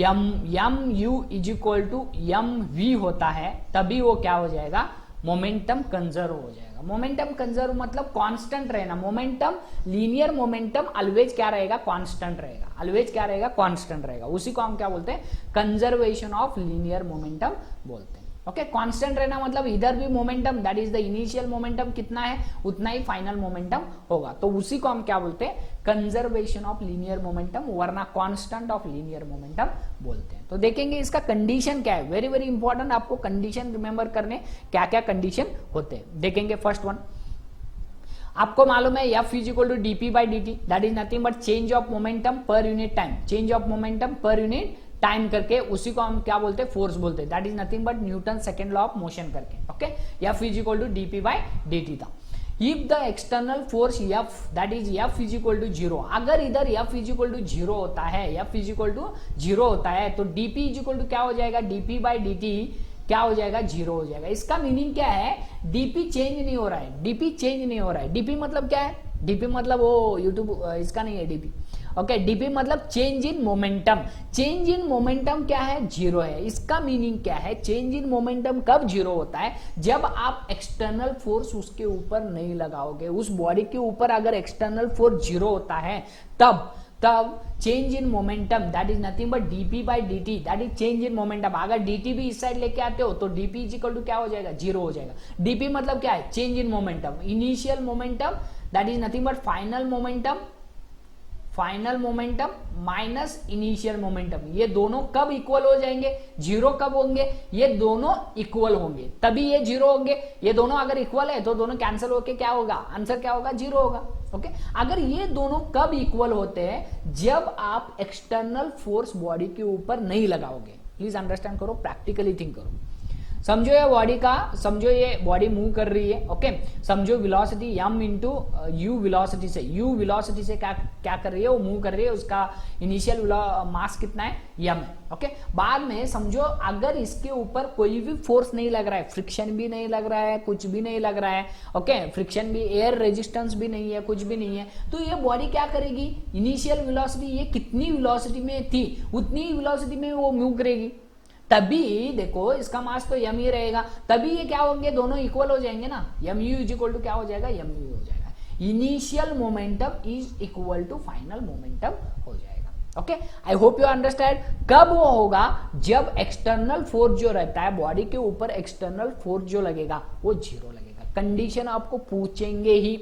m u is equal to m v होता है तभी वो क्या हो जाएगा, मोमेंटम कंजर्व हो जाएगा। मोमेंटम कंजर्व मतलब कांस्टेंट रहना। मोमेंटम, लीनियर मोमेंटम ऑलवेज क्या रहेगा, कांस्टेंट रहेगा, ऑलवेज क्या रहेगा, कांस्टेंट रहेगा। उसी को हम क्या बोलते हैं, कंजर्वेशन ऑफ लीनियर मोमेंटम बोलते हैं। ओके, कांस्टेंट रहना मतलब इधर भी momentum, that is the initial momentum कितना है उतना ही फाइनल मोमेंटम होगा। तो उसी को हम क्या बोलते हैं, कंजर्वेशन ऑफ लीनियर मोमेंटम, वरना कांस्टेंट ऑफ लीनियर मोमेंटम बोलते हैं। तो देखेंगे इसका कंडीशन क्या है, वेरी वेरी इंपॉर्टेंट, आपको कंडीशन रिमेंबर करने क्या क्या कंडीशन होते हैं। देखेंगे फर्स्ट वन, आपको मालूम है F is equal to dp by dt, that is nothing but change of momentum per unit time, change of momentum per unit time करके, उसी को हम क्या बोलते हैं, फोर्स बोलते हैं। That is nothing but Newton second law of motion करके। Okay, F is equal to dp by dt था। If the external force F that is F is equal to 0, अगर इधर F इज इक्वल टू 0 होता है, F is equal to 0 होता है, तो dp is equal to क्या हो जाएगा, dp बाई dt क्या हो जाएगा, 0 हो जाएगा। इसका मीनिंग क्या है, dp चेंज नहीं हो रहा है, dp चेंज नहीं हो रहा है। dp मतलब क्या है, dp मतलब वो यूट्यूब इसका नहीं है dp, ओके, dp मतलब change in momentum. Change in momentum क्या है, 0 है। इसका मीनिंग क्या है, चेंज इन मोमेंटम कब 0 होता है, जब आप एक्सटर्नल फोर्स उसके ऊपर नहीं लगाओगे। उस बॉडी के ऊपर अगर एक्सटर्नल फोर्स 0 होता है तब change in momentum that is nothing but dp by dt, that is change in momentum. अगर dt भी इस साइड लेके आते हो तो dp इज इक्वल टू क्या हो जाएगा, 0 हो जाएगा। dp मतलब क्या है, change in momentum, initial momentum that is nothing but final momentum minus initial momentum. ये दोनों कब इक्वल हो जाएंगे, 0 कब होंगे, ये दोनों इक्वल होंगे तभी ये 0 होंगे। ये दोनों अगर इक्वल है तो दोनों कैंसिल होके क्या होगा, आंसर क्या होगा, 0 होगा। ओके, अगर ये दोनों कब इक्वल होते हैं, जब आप एक्सटर्नल फोर्स बॉडी के ऊपर नहीं लगाओगे। प्लीज अंडरस्टैंड करो, प्रैक्टिकली थिंक करो। समझो ये बॉडी का, समझो ये बॉडी मूव कर रही है, ओके। समझो velocity m into you velocity से, u वेलोसिटी से क्या क्या कर रही है, वो मूव कर रही है, उसका इनिशियल मास कितना है, m है, ओके। बाद में समझो अगर इसके ऊपर कोई भी फोर्स नहीं लग रहा है, फ्रिक्शन भी नहीं लग रहा है, कुछ भी नहीं लग रहा है, ओके, फ्रिक्शन भी, एयर रेजिस्टेंस भी नहीं है, कुछ भी नहीं है, तो ये बॉडी क्या करेगी, इनिशियल वेलोसिटी ये कितनी वेलोसिटी में थी उतनी वेलोसिटी में वो मूव करेगी, तभी देखो इसका मास तो यम ही रहेगा, तभी ये क्या होंगे, दोनों इक्वल हो जाएंगे ना, M U is equal to क्या हो जाएगा, यम यू हो जाएगा, initial momentum is equal to final momentum हो जाएगा, okay. I hope you understand. कब वो होगा, जब एक्सटर्नल फोर्स जो रहता है बॉडी के ऊपर, एक्सटर्नल फोर्स जो लगेगा वो जीरो लगेगा। कंडीशन आपको पूछेंगे ही,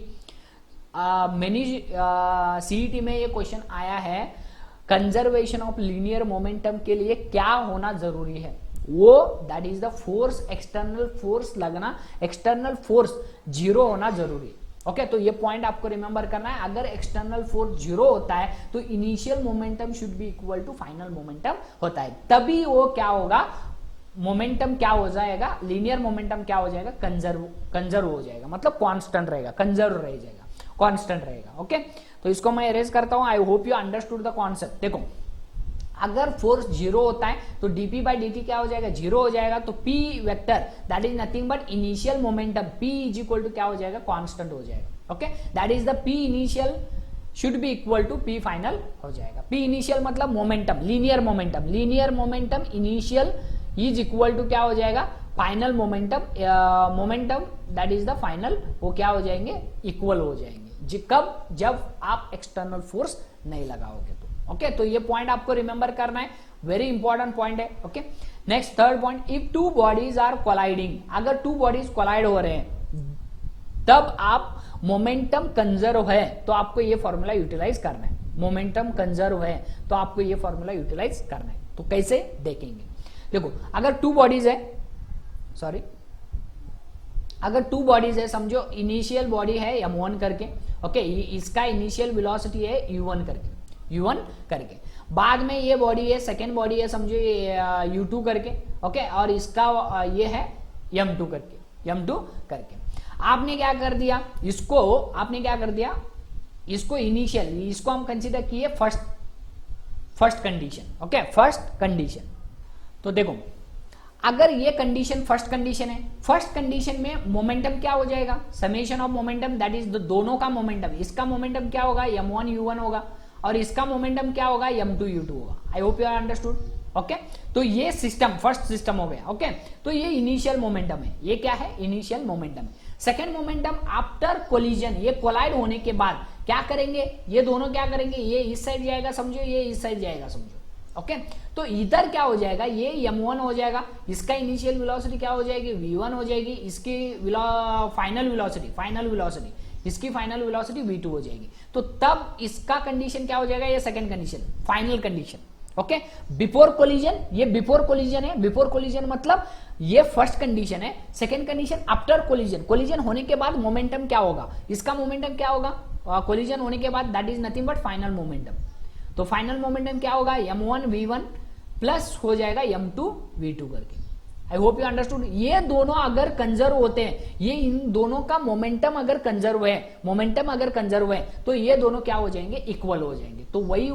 मैनी सीईटी में ये क्वेश्चन आया है, कंजर्वेशन ऑफ लीनियर मोमेंटम के लिए क्या होना जरूरी है, वो that is the force, external force लगना, एक्सटर्नल फोर्स जीरो होना जरूरी है, ओके। तो ये पॉइंट आपको रिमेंबर करना है, अगर एक्सटर्नल फोर्स जीरो होता है तो initial momentum should be equal to final momentum होता है, तभी वो क्या होगा, मोमेंटम क्या हो जाएगा, लीनियर मोमेंटम क्या हो जाएगा, कंजर्व हो जाएगा, मतलब कांस्टेंट रहेगा, कंजर्व रह जाएगा, कांस्टेंट रहेगा, ओके। तो इसको मैं इरेज करता हूं। आई hope you understood the concept. देखो अगर फोर्स जीरो होता है तो dp बाई dt क्या हो जाएगा, जीरो हो जाएगा, तो p vector that is nothing but initial momentum, p is equal to क्या हो जाएगा, कांस्टेंट हो जाएगा, okay. That is the p initial should be equal to p final हो जाएगा। p इनिशियल मतलब momentum, linear momentum, linear momentum initial is equal to क्या हो जाएगा, final momentum, momentum that is the final, वो क्या हो जाएंगे, इक्वल हो जाएंगे, कब, जब आप एक्सटर्नल फोर्स नहीं लगाओगे तो, ओके। तो ये पॉइंट आपको रिमेंबर करना है, वेरी इंपॉर्टेंट पॉइंट है, okay. Next third point, if two bodies are colliding, अगर टू बॉडीज कोलाइड हो रहे हैं तब आप मोमेंटम कंजर्व है तो आपको ये फॉर्मूला यूटिलाइज करना है, मोमेंटम कंजर्व है तो आपको ये फॉर्मूला यूटिलाइज करना है। तो कैसे देखेंगे, देखो अगर टू बॉडीज है, सॉरी, अगर टू बॉडीज है, समझो इनिशियल बॉडी है m1 करके, ओके, इसका इनिशियल वेलोसिटी है u1 करके, बाद में ये बॉडी है, सेकेंड बॉडी है, समझो ये u2 करके, ओके, और इसका ये है m2 करके, आपने क्या कर दिया, इसको इनिशियल, इसको हम कंसीडर किए first condition, okay, first condition. तो देखो अगर ये कंडीशन फर्स्ट कंडीशन है, फर्स्ट कंडीशन में मोमेंटम क्या हो जाएगा, summation of momentum that is दोनों का मोमेंटम, इसका मोमेंटम क्या होगा, m1 u1 होगा, और इसका मोमेंटम क्या होगा, m2 u2 होगा। I hope you are understood, okay. तो ये सिस्टम फर्स्ट सिस्टम हो गया, ओके। तो ये इनिशियल मोमेंटम है, ये क्या है, इनिशियल मोमेंटम है। सेकेंड मोमेंटम आफ्टर कोलिजन, ये कोलाइड होने के बाद क्या करेंगे, ये दोनों क्या करेंगे, ये इस साइड जाएगा समझो, ये इस साइड जाएगा समझो, ओके। तो इधर क्या हो जाएगा, ये m1 हो जाएगा, इसका इनिशियल वेलोसिटी क्या हो जाएगी, v1 हो जाएगी, इसकी फाइनल वेलोसिटी इसकी फाइनल वेलोसिटी v2 हो जाएगी। तो तब इसका कंडीशन क्या हो जाएगा, ये second condition, final condition, okay. Before collision, ये बिफोर कोलिजन है, बिफोर कोलिजन मतलब ये फर्स्ट कंडीशन है। Second condition after collision, collision होने के बाद मोमेंटम क्या होगा, इसका मोमेंटम क्या होगा, कोलिजन होने के बाद that is nothing but final momentum. तो फाइनल मोमेंटम क्या होगा, m1 v1 प्लस हो जाएगा m2 v2 करके। I hope you understood. ये दोनों अगर कंजर्व होते हैं, ये इन दोनों का मोमेंटम अगर कंजर्व है, तो ये दोनों क्या हो जाएंगे, इक्वल हो जाएंगे। तो वही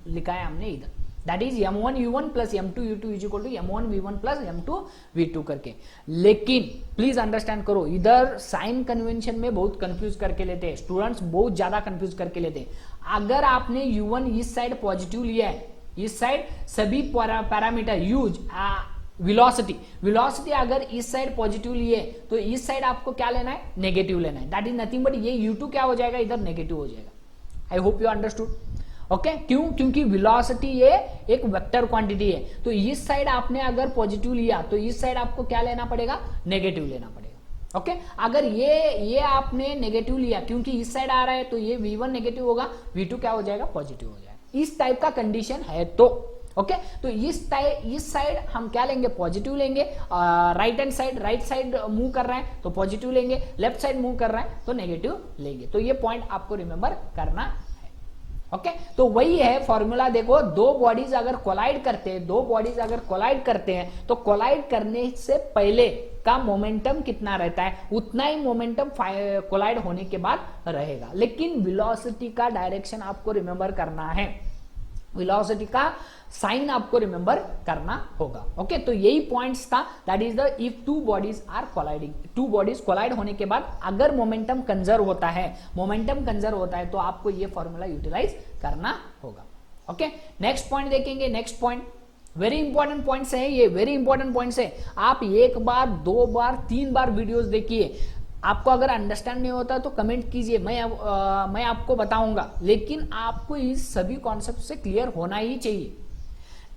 लिखा है हमने इधर, that is m1 u1 plus m2 u2 is equal to m1 v1 plus m2 v2 करके। लेकिन प्लीज अंडरस्टैंड करो, इधर साइन कन्वेंशन में बहुत कंफ्यूज करके लेते हैं स्टूडेंट्स, बहुत ज्यादा कंफ्यूज करके लेते हैं। अगर आपने u1 इस साइड पॉजिटिव लिया है, इस साइड सभी पैरामीटर यूज वेलोसिटी अगर इस साइड पॉजिटिव लिए तो इस साइड आपको क्या लेना है, नेगेटिव लेना है। दैट इज नथिंग बट ये u2 क्या हो जाएगा, इधर नेगेटिव हो जाएगा। I hope you understood, okay. क्यों, क्योंकि वेलोसिटी ये एक वेक्टर क्वांटिटी है, तो इस साइड आपने अगर पॉजिटिव लिया तो इस साइड आपको क्या लेना पड़ेगा, नेगेटिव लेना पड़ेगा, ओके। अगर ये आपने नेगेटिव लिया, क्योंकि इस साइड आ रहा है, तो ये v1 नेगेटिव होगा, v2 क्या हो जाएगा, पॉजिटिव हो जाएगा। इस टाइप का कंडीशन है तो, ओके। तो इस साइड हम क्या लेंगे, पॉजिटिव लेंगे, राइट साइड मूव कर रहा है तो पॉजिटिव लेंगे, लेफ्ट साइड मूव कर रहा है तो नेगेटिव लेंगे। तो ये पॉइंट आपको रिमेंबर करना है, ओके तो वही है फॉर्मूला। देखो दो बॉडीज अगर कोलाइड करते हैं तो कोलाइड करने से पहले का मोमेंटम कितना रहता है, उतना ही मोमेंटम कोलाइड होने के बाद रहेगा। लेकिन वेलोसिटी का डायरेक्शन आपको रिमेंबर करना है, वेलोसिटी का साइन आपको रिमेंबर करना होगा। ओके तो यही पॉइंट्स था, that is the if two bodies are colliding, two bodies collide होने के बाद अगर मोमेंटम कंजर्व होता है तो आपको ये फॉर्मूला यूटिलाइज करना होगा। ओके नेक्स्ट पॉइंट देखेंगे। Next point very important points है, ये वेरी इंपॉर्टेंट पॉइंट्स है। आप एक बार, दो बार, तीन बार वीडियोस देखिए, आपको अगर अंडरस्टैंड नहीं होता तो कमेंट कीजिए, मैं आपको बताऊंगा, लेकिन आपको इस सभी कॉन्सेप्ट से क्लियर होना ही चाहिए।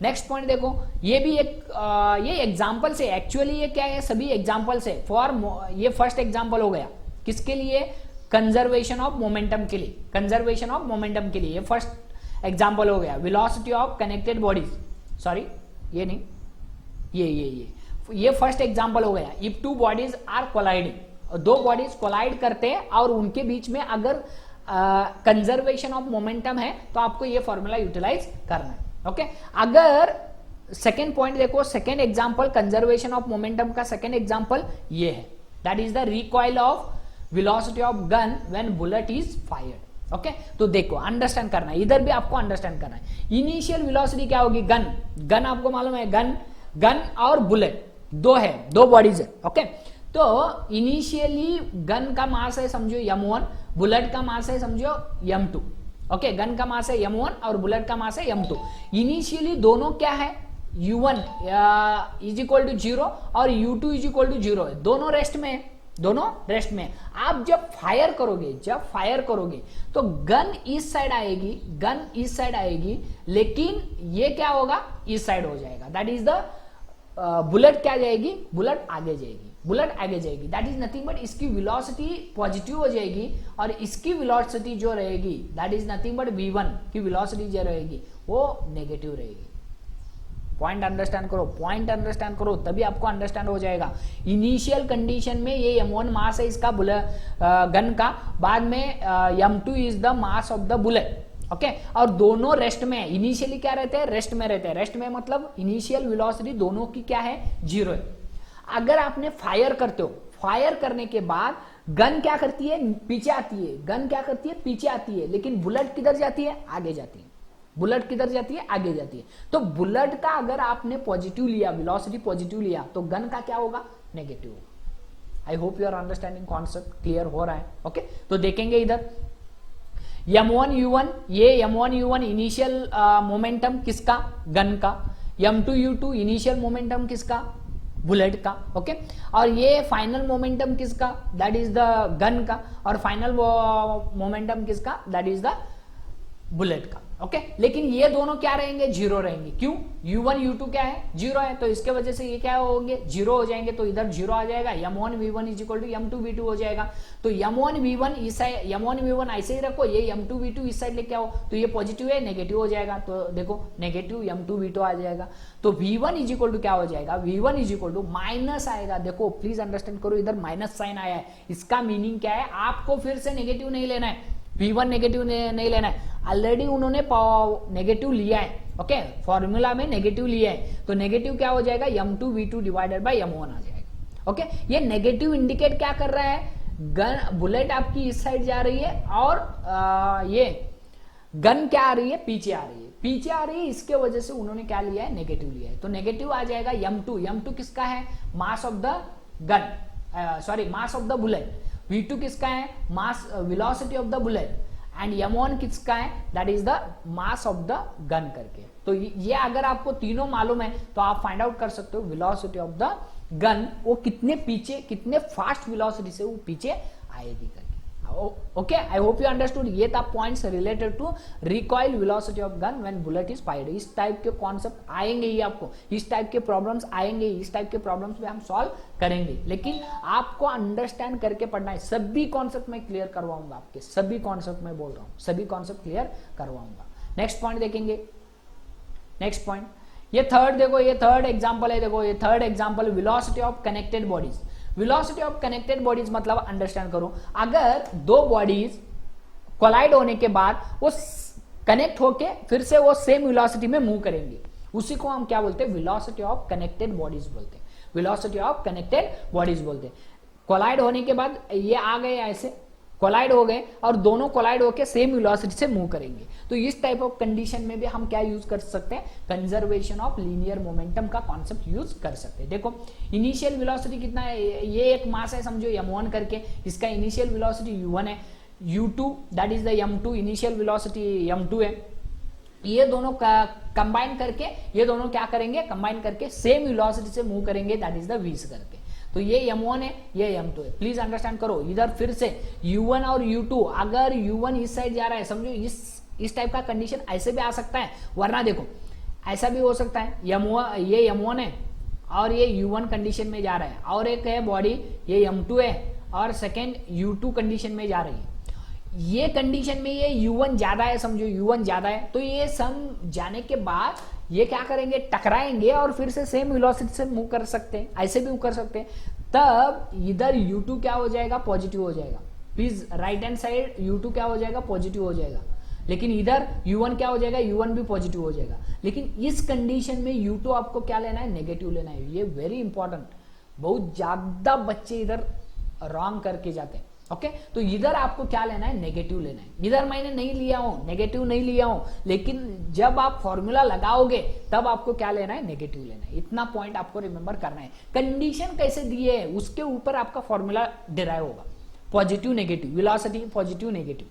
नेक्स्ट पॉइंट देखो, ये भी ये एग्जांपल से, एक्चुअली ये क्या है, सभी एग्जांपल से। ये फर्स्ट एग्जांपल हो गया किसके लिए, कंजर्वेशन ऑफ मोमेंटम के लिए, कंजर्वेशन ऑफ मोमेंटम के लिए ये फर्स्ट एग्जांपल हो गया। Velocity of connected bodies, sorry ये नहीं, ये फर्स्ट एग्जांपल हो गया। If two bodies are colliding, दो बॉडीज कोलाइड करते हैं और उनके बीच में अगर कंजर्वेशन ऑफ मोमेंटम है तो आपको ये फॉर्मूला यूटिलाइज करना है। ओके अगर सेकेंड पॉइंट देखो, second example conservation of momentum का सेकेंड एग्जांपल ये है, that is the recoil of velocity of gun when bullet is fired. Okay तो देखो अंडरस्टैंड करना है, इधर भी आपको अंडरस्टैंड करना है। इनिशियल वेलोसिटी क्या होगी, गन आपको मालूम है, गन और बुलेट दो है, दो बॉडीज है। ओके तो इनिशियली गन का मास है समझो m1, बुलेट का मास है समझो m2। ओके गन का मास है m1 और बुलेट का मास है m2। इनिशियली दोनों क्या है, u1 इज इक्वल टू 0 और u2 इज इक्वल टू 0 है, दोनों रेस्ट में है, दोनों रेस्ट में। आप जब फायर करोगे तो गन इस साइड आएगी, लेकिन ये क्या होगा, इस साइड हो जाएगा, दैट इज द बुलेट क्या जाएगी, बुलेट आगे जाएगी, दैट इज नथिंग बट इसकी वेलोसिटी पॉजिटिव हो जाएगी और इसकी वेलोसिटी जो रहेगी that is nothing but v1 की वेलोसिटी जो रहेगी वो नेगेटिव रहेगी। पॉइंट अंडरस्टैंड करो तभी आपको अंडरस्टैंड हो जाएगा। इनिशियल कंडीशन में ये m1 मास है इसका गन का, बाद में m2 is the mass of the bullet. Okay और दोनों रेस्ट में, इनिशियली क्या रहते हैं, रेस्ट में मतलब इनिशियल वेलोसिटी दोनों की क्या है, 0 है। अगर आपने फायर करते हो, फायर करने के बाद गन क्या करती है, पीछे आती है, लेकिन बुलेट किधर जाती है, आगे जाती है। तो बुलेट का अगर आपने पॉजिटिव लिया, वेलोसिटी पॉजिटिव लिया, तो गन का क्या होगा, नेगेटिव होगा। I hope you are understanding concept, clear हो रहा है। ओके तो देखेंगे इधर m1 u1, ये m1 u1 इनिशियल मोमेंटम किसका, गन का, m2 u2 इनिशियल मोमेंटम किसका, बुलेट का। ओके और ये फाइनल मोमेंटम किसका, दैट इज द गन का, और फाइनल मोमेंटम किसका, दैट इज द बुलेट का। ओके लेकिन ये दोनों क्या रहेंगे, 0 रहेंगे। क्यों, u1 u2 क्या है, 0 है, तो इसके वजह से ये क्या होंगे, 0 हो जाएंगे, तो इधर 0 आ जाएगा, m1 v1 is equal to m2 v2 हो जाएगा। तो m1 v1 इस साइड, m1 v1 ऐसे ही रखो, ये m2 v2 इस साइड लेके आओ, तो ये पॉजिटिव है, नेगेटिव हो जाएगा, तो देखो नेगेटिव m2 v2 आ जाएगा। तो v1 इज इक्वल टू क्या हो जाएगा, v1 is equal to minus आएगा। देखो प्लीज अंडरस्टैंड करो, इधर माइनस साइन आया है, इसका मीनिंग क्या है, आपको फिर से नेगेटिव नहीं लेना है, v1 नेगेटिव नहीं लेना है, ऑलरेडी उन्होंने नेगेटिव लिया है। ओके फॉर्मूला में नेगेटिव लिया है, तो नेगेटिव क्या हो जाएगा, m2 v2 divided by m1 आ जाएगा। ओके ये नेगेटिव इंडिकेट क्या कर रहा है, गन, बुलेट आपकी इस साइड जा रही है और ये गन क्या आ रही है, पीछे आ रही है, इसके वजह से उन्होंने क्या लिया है, नेगेटिव लिया है। तो नेगेटिव आ जाएगा m2 किसका है, mass of the gun, sorry mass of the bullet, v2 किसका है, mass velocity of the bullet, and m1 किसका है, that is the mass of the gun करके। तो ये अगर आपको तीनों मालूम है तो आप फाइंड आउट कर सकते हो वेलोसिटी ऑफ द गन, वो कितने फास्ट वेलोसिटी से वो पीछे आएगी करके। Okay I hope you understood, ये था points related to recoil velocity of gun when bullet is fired. इस टाइप के कॉन्सेप्ट आएंगे ही आपको, इस टाइप के प्रॉब्लम्स आएंगे, इस टाइप के प्रॉब्लम्स भी हम सॉल्व करेंगे, लेकिन आपको अंडरस्टैंड करके पढ़ना है। सभी कॉन्सेप्ट मैं क्लियर करवाऊंगा, आपके सभी कॉन्सेप्ट मैं बोल रहा हूं, सभी कॉन्सेप्ट क्लियर करवाऊंगा। नेक्स्ट पॉइंट देखेंगे, नेक्स्ट पॉइंट ये थर्ड, देखो ये थर्ड एग्जांपल है, देखो ये third example, velocity of connected bodies. Velocity of connected bodies मतलब अंडरस्टैंड करो, अगर दो बॉडीज कोलाइड होने के बाद वो कनेक्ट होके फिर से वो सेम वेलोसिटी में मूव करेंगे, उसी को हम क्या बोलते हैं, वेलोसिटी ऑफ कनेक्टेड बॉडीज बोलते हैं, वेलोसिटी ऑफ कनेक्टेड बॉडीज बोलते हैं। कोलाइड होने के बाद ये आ गए, ऐसे कोलाइड हो गए और दोनों कोलाइड होकर सेम वेलोसिटी से मूव करेंगे। तो इस टाइप ऑफ कंडीशन में भी हम क्या यूज कर सकते हैं, कंजर्वेशन ऑफ लीनियर मोमेंटम का कॉन्सेप्ट यूज कर सकते हैं। देखो इनिशियल वेलोसिटी कितना है, ये एक मास है समझो m1 करके, इसका इनिशियल वेलोसिटी u1 है, u2 that is the m2, initial velocity m2 है। ये दोनों कंबाइन करके, ये दोनों क्या करेंगे, कंबाइन करके सेम वेलोसिटी से मूव करेंगे, दैट इज द v करके। तो ये m1 है, ये m2 है। प्लीज अंडरस्टैंड करो, इधर फिर से u1 और u2, अगर u1 इस साइड जा रहा है समझो, इस टाइप का कंडीशन ऐसे भी आ सकता है, वरना देखो ऐसा भी हो सकता है, ये m1 है और ये u1 कंडीशन में जा रहा है, और एक है बॉडी ये m2 है और सेकेंड u2 कंडीशन में जा रही है। ये कंडीशन में ये u1 ज्यादा है समझो, u1 ज्यादा है, तो ये सम जाने के बाद ये क्या करेंगे, टकराएंगे और फिर से सेम वेलोसिटी से मूव कर सकते हैं, ऐसे भी मूव कर सकते हैं। तब इधर u2 क्या हो जाएगा, पॉजिटिव हो जाएगा। Please right hand side u2 क्या हो जाएगा, पॉजिटिव हो जाएगा, लेकिन इधर u1 क्या हो जाएगा, u1 भी पॉजिटिव हो जाएगा। लेकिन इस कंडीशन में u2 आपको क्या लेना है, नेगेटिव लेना है। ये वेरी इंपॉर्टेंट, बहुत ज्यादा बच्चे इधर रॉन्ग करके जाते हैं। ओके तो इधर आपको क्या लेना है, नेगेटिव लेना है। इधर मैंने नहीं लिया हूं, नेगेटिव नहीं लिया हूं, लेकिन जब आप फॉर्मूला लगाओगे तब आपको क्या लेना है, नेगेटिव लेना है। इतना पॉइंट आपको रिमेंबर करना है। कंडीशन कैसे दिए है उसके ऊपर आपका फॉर्मूला डिराइव होगा, positive negative, velocity positive negative.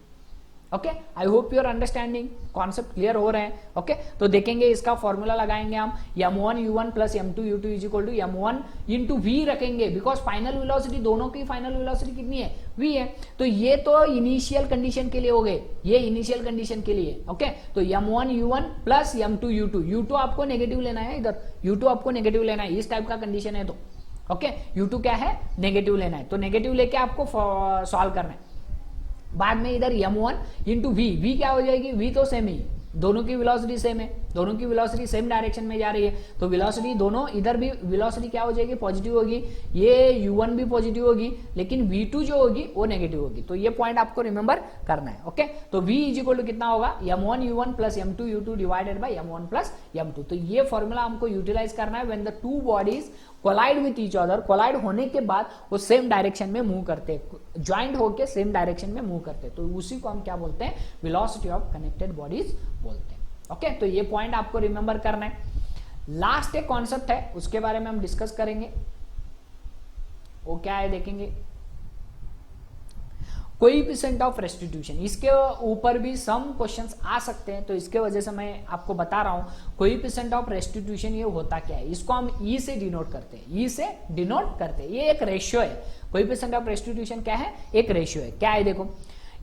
Okay I hope your understanding, concept clear हो रहे हैं। ओके तो देखेंगे, इसका फॉर्मूला लगाएंगे हम, m1 u1 plus m2 u2 is equal to m1 into v रखेंगे, बिकॉज फाइनल वेलोसिटी, दोनों की फाइनल वेलोसिटी कितनी है, v है। तो ये तो इनिशियल कंडीशन के लिए हो गए, ये इनिशियल कंडीशन के लिए। ओके तो m1 u1 plus m2 u2, u2 आपको नेगेटिव लेना है, इधर u2 आपको नेगेटिव लेना है, इस टाइप का कंडीशन है तो ओके u2 क्या है, नेगेटिव लेना है, तो नेगेटिव लेके आपको सॉल्व करना है। बाद में इधर m1 इंटू v क्या हो जाएगी, v तो सेम ही, दोनों की वेलोसिटी सेम है, दोनों की वेलोसिटी सेम डायरेक्शन में जा रही है, तो वेलोसिटी दोनों, इधर भी वेलोसिटी क्या हो जाएगी, पॉजिटिव होगी, ये u1 भी पॉजिटिव होगी, लेकिन v2 जो होगी वो नेगेटिव होगी। तो ये पॉइंट आपको रिमेंबर करना है। ओके तो v इज इक्वल टू कितना होगा, m1 u1 plus m2 u2 divided by m1 plus m2। तो ये फॉर्मूला हमको यूटिलाइज करना है when the two bodies collide with each other, collide होने के बाद वो सेम डायरेक्शन में मूव करते हैं, ज्वाइंट होके सेम डायरेक्शन में मूव करते हैं, तो उसी को हम क्या बोलते हैं, वेलोसिटी ऑफ कनेक्टेड बॉडीज बोलते हैं। ओके तो ये पॉइंट आपको रिमेंबर करना है। लास्ट एक कॉन्सेप्ट है, उसके बारे में हम डिस्कस करेंगे, वो क्या है देखेंगे, कोएफिशिएंट ऑफ रेस्टिट्यूशन। इसके ऊपर भी सम क्वेश्चंस आ सकते हैं, तो इसके वजह से मैं आपको बता रहा हूं कोएफिशिएंट ऑफ रेस्टिट्यूशन ये होता क्या है। इसको हम ई से डिनोट करते हैं, ई से डिनोट करते हैं, ये एक रेशियो है। कोएफिशिएंट ऑफ रेस्टिट्यूशन क्या है, एक रेशियो है। क्या है देखो,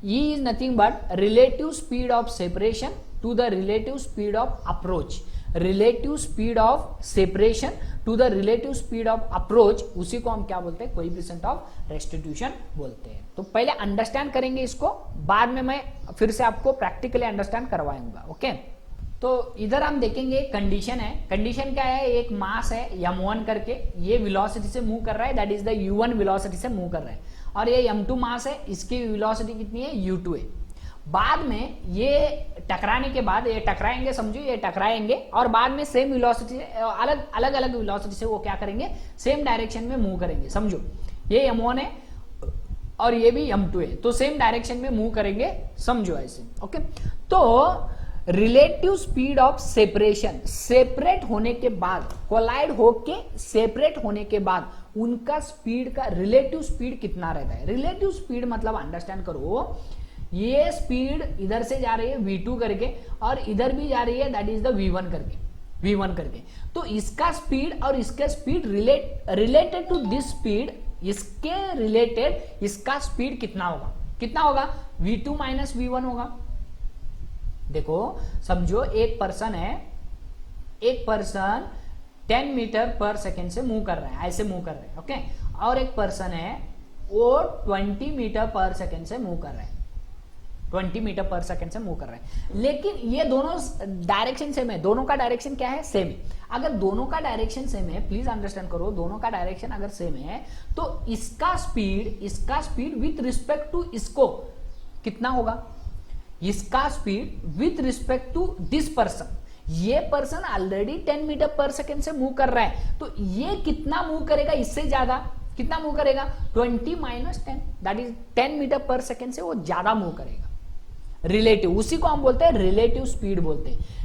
e is nothing but relative speed of separation to the relative speed of approach, relative speed of separation to the relative speed of approach, उसी को हम क्या बोलते हैं, कोएफिशिएंट ऑफ रेस्टिट्यूशन बोलते हैं। तो पहले अंडरस्टैंड करेंगे इसको, बाद में मैं फिर से आपको प्रैक्टिकली अंडरस्टैंड करवाऊंगा। ओके तो इधर हम देखेंगे कंडीशन है, कंडीशन क्या है, एक मास है m1 करके, ये वेलोसिटी से मूव कर रहा है, that is the u1 velocity से मूव कर रहा है, और ये m2 मास है, इसकी वेलोसिटी कितनी है, u2 है। बाद में ये टकराने के बाद, ये टकराएंगे समझो, ये टकराएंगे और बाद में सेम वेलोसिटी, अलग अलग वेलोसिटी से वो क्या करेंगे, सेम डायरेक्शन में मूव करेंगे। समझो ये m1 है और ये भी m2 है, तो सेम डायरेक्शन में मूव करेंगे, समझो ऐसे। ओके तो relative speed of separation, separate होने के बाद, कोलाइड होके सेपरेट होने के बाद उनका स्पीड का रिलेटिव स्पीड कितना रहता है। रिलेटिव स्पीड मतलब अंडरस्टैंड करो, ये स्पीड इधर से जा रही है v2 करके और इधर भी जा रही है, दैट इज द v1 करके, तो इसका स्पीड और इसका speed related to this speed, इसके रिलेटेड इसका स्पीड कितना होगा, v2 माइनस v1 होगा। देखो समझो एक पर्सन है, एक पर्सन 10 मीटर पर सेकेंड से मूव कर रहा है, ऐसे मूव कर रहा है। ओके और एक पर्सन है वो 20 मीटर पर सेकेंड से मूव कर रहा है, 20 मीटर पर सेकेंड से मूव कर रहा है, लेकिन ये दोनों डायरेक्शन सेम है, दोनों का डायरेक्शन क्या है, सेम है। अगर दोनों का डायरेक्शन सेम है, प्लीज अंडरस्टैंड करो, दोनों का डायरेक्शन अगर सेम है तो इसका स्पीड विथ रिस्पेक्ट टू इसको कितना होगा, इसका speed with respect to this person, ये पर्सन ऑलरेडी 10 मीटर पर सेकेंड से मूव कर रहा है, तो ये कितना मूव करेगा, इससे ज्यादा कितना मूव करेगा, 20 माइनस 10, दैट इज 10 मीटर पर सेकेंड से वो ज्यादा मूव करेगा। रिलेटिव, उसी को हम बोलते हैं रिलेटिव स्पीड बोलते हैं।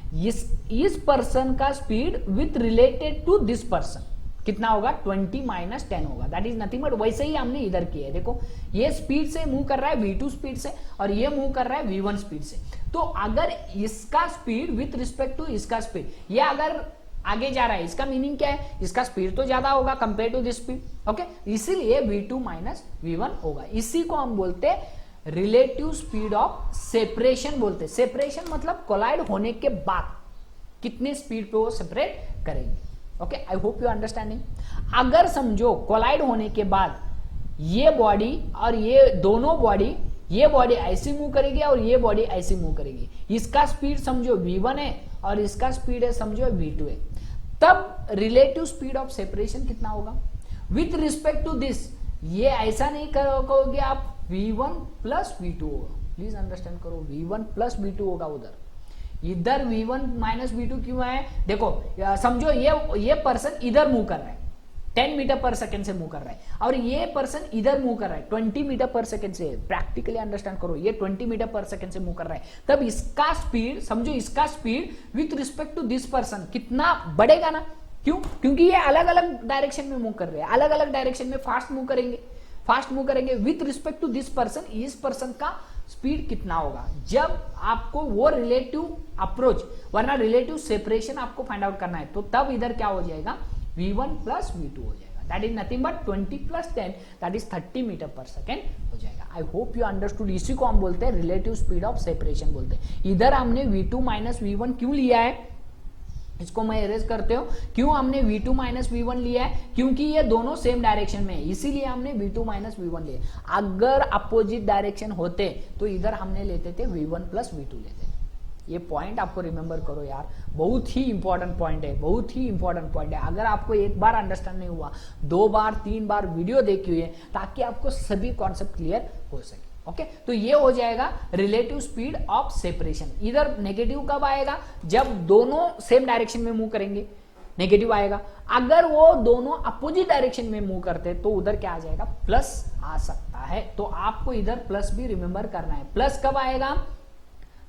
इस पर्सन का speed with related to this person कितना होगा, 20 माइनस 10 होगा, दैट इज नथिंग बट वैसे ही हमने इधर किया है। देखो ये स्पीड से मूव कर रहा है v2 स्पीड से और ये मूव कर रहा है v1 स्पीड से, तो अगर इसका स्पीड विथ रिस्पेक्ट टू इसका स्पीड, ये अगर आगे जा रहा है, इसका मीनिंग क्या है, इसका स्पीड तो ज्यादा होगा compare to this speed, okay, इसीलिए v2 माइनस v1 होगा। इसी को हम बोलते हैं रिलेटिव स्पीड ऑफ सेपरेशन बोलते हैं। सेपरेशन मतलब कोलाइड होने के बाद कितने स्पीड पे वो सेपरेट करेंगे, okay, I hope you understanding. अगर समझो कोलाइड होने के बाद ये बॉडी और ये दोनों बॉडी, ये बॉडी ऐसी मूव करेगी और ये बॉडी ऐसी मूव करेगी, इसका स्पीड समझो v1 है और इसका स्पीड है समझो v2 है, तब रिलेटिव स्पीड ऑफ सेपरेशन कितना होगा विथ रिस्पेक्ट टू दिस। ये ऐसा नहीं करोगे आप v1 प्लस v2 होगा, प्लीज अंडरस्टैंड करो, v1 प्लस v2 होगा उधर, इधर v1 माइनस v2 क्यों है, देखो समझो ये पर्सन इधर मूव कर रहा है, 10 मीटर पर सेकंड से मूव कर रहा है और ये पर्सन इधर मूव कर रहा है 20 मीटर पर सेकंड से, प्रैक्टिकली अंडरस्टैंड करो, ये 20 मीटर पर सेकंड से मूव कर रहा है, तब इसका स्पीड समझो, इसका speed with respect to this person कितना बढ़ेगा ना, क्यों, क्योंकि ये अलग अलग डायरेक्शन में मूव कर रहे हैं, अलग अलग डायरेक्शन में फास्ट मूव करेंगे with respect to this person, इस पर्सन का स्पीड कितना होगा, जब आपको वो रिलेटिव अप्रोच वरना रिलेटिव सेपरेशन आपको फाइंड आउट करना है, तो तब इधर क्या हो जाएगा, v1 प्लस v2 हो जाएगा, that is nothing but 20 plus 10, that is 30 meter पर सेकेंड हो जाएगा। I hope you understood. इसी को हम बोलते हैं रिलेटिव स्पीड ऑफ सेपरेशन बोलते हैं। इधर हमने v2 माइनस v1 क्यों लिया है, इसको मैं इरेज करते हो, क्यों हमने v2 माइनस v1 लिया है, क्योंकि ये दोनों सेम डायरेक्शन में है, इसीलिए हमने v2 माइनस v1 लिया। अगर अपोजिट डायरेक्शन होते तो इधर हमने लेते थे v1 प्लस v2 लेते थे। ये पॉइंट आपको रिमेंबर करो यार, बहुत ही इंपॉर्टेंट पॉइंट है, बहुत ही इंपॉर्टेंट पॉइंट है। अगर आपको एक बार अंडरस्टैंड नहीं हुआ, 2 बार 3 बार वीडियो देखी हुई है, ताकि आपको सभी कॉन्सेप्ट क्लियर हो सके, ओके। तो ये हो जाएगा रिलेटिव स्पीड ऑफ सेपरेशन। इधर नेगेटिव कब आएगा, जब दोनों सेम डायरेक्शन में मूव करेंगे, नेगेटिव आएगा। अगर वो दोनों अपोजिट डायरेक्शन में मूव करते तो उधर क्या आ जाएगा, प्लस आ सकता है। तो आपको इधर प्लस भी रिमेंबर करना है। प्लस कब आएगा,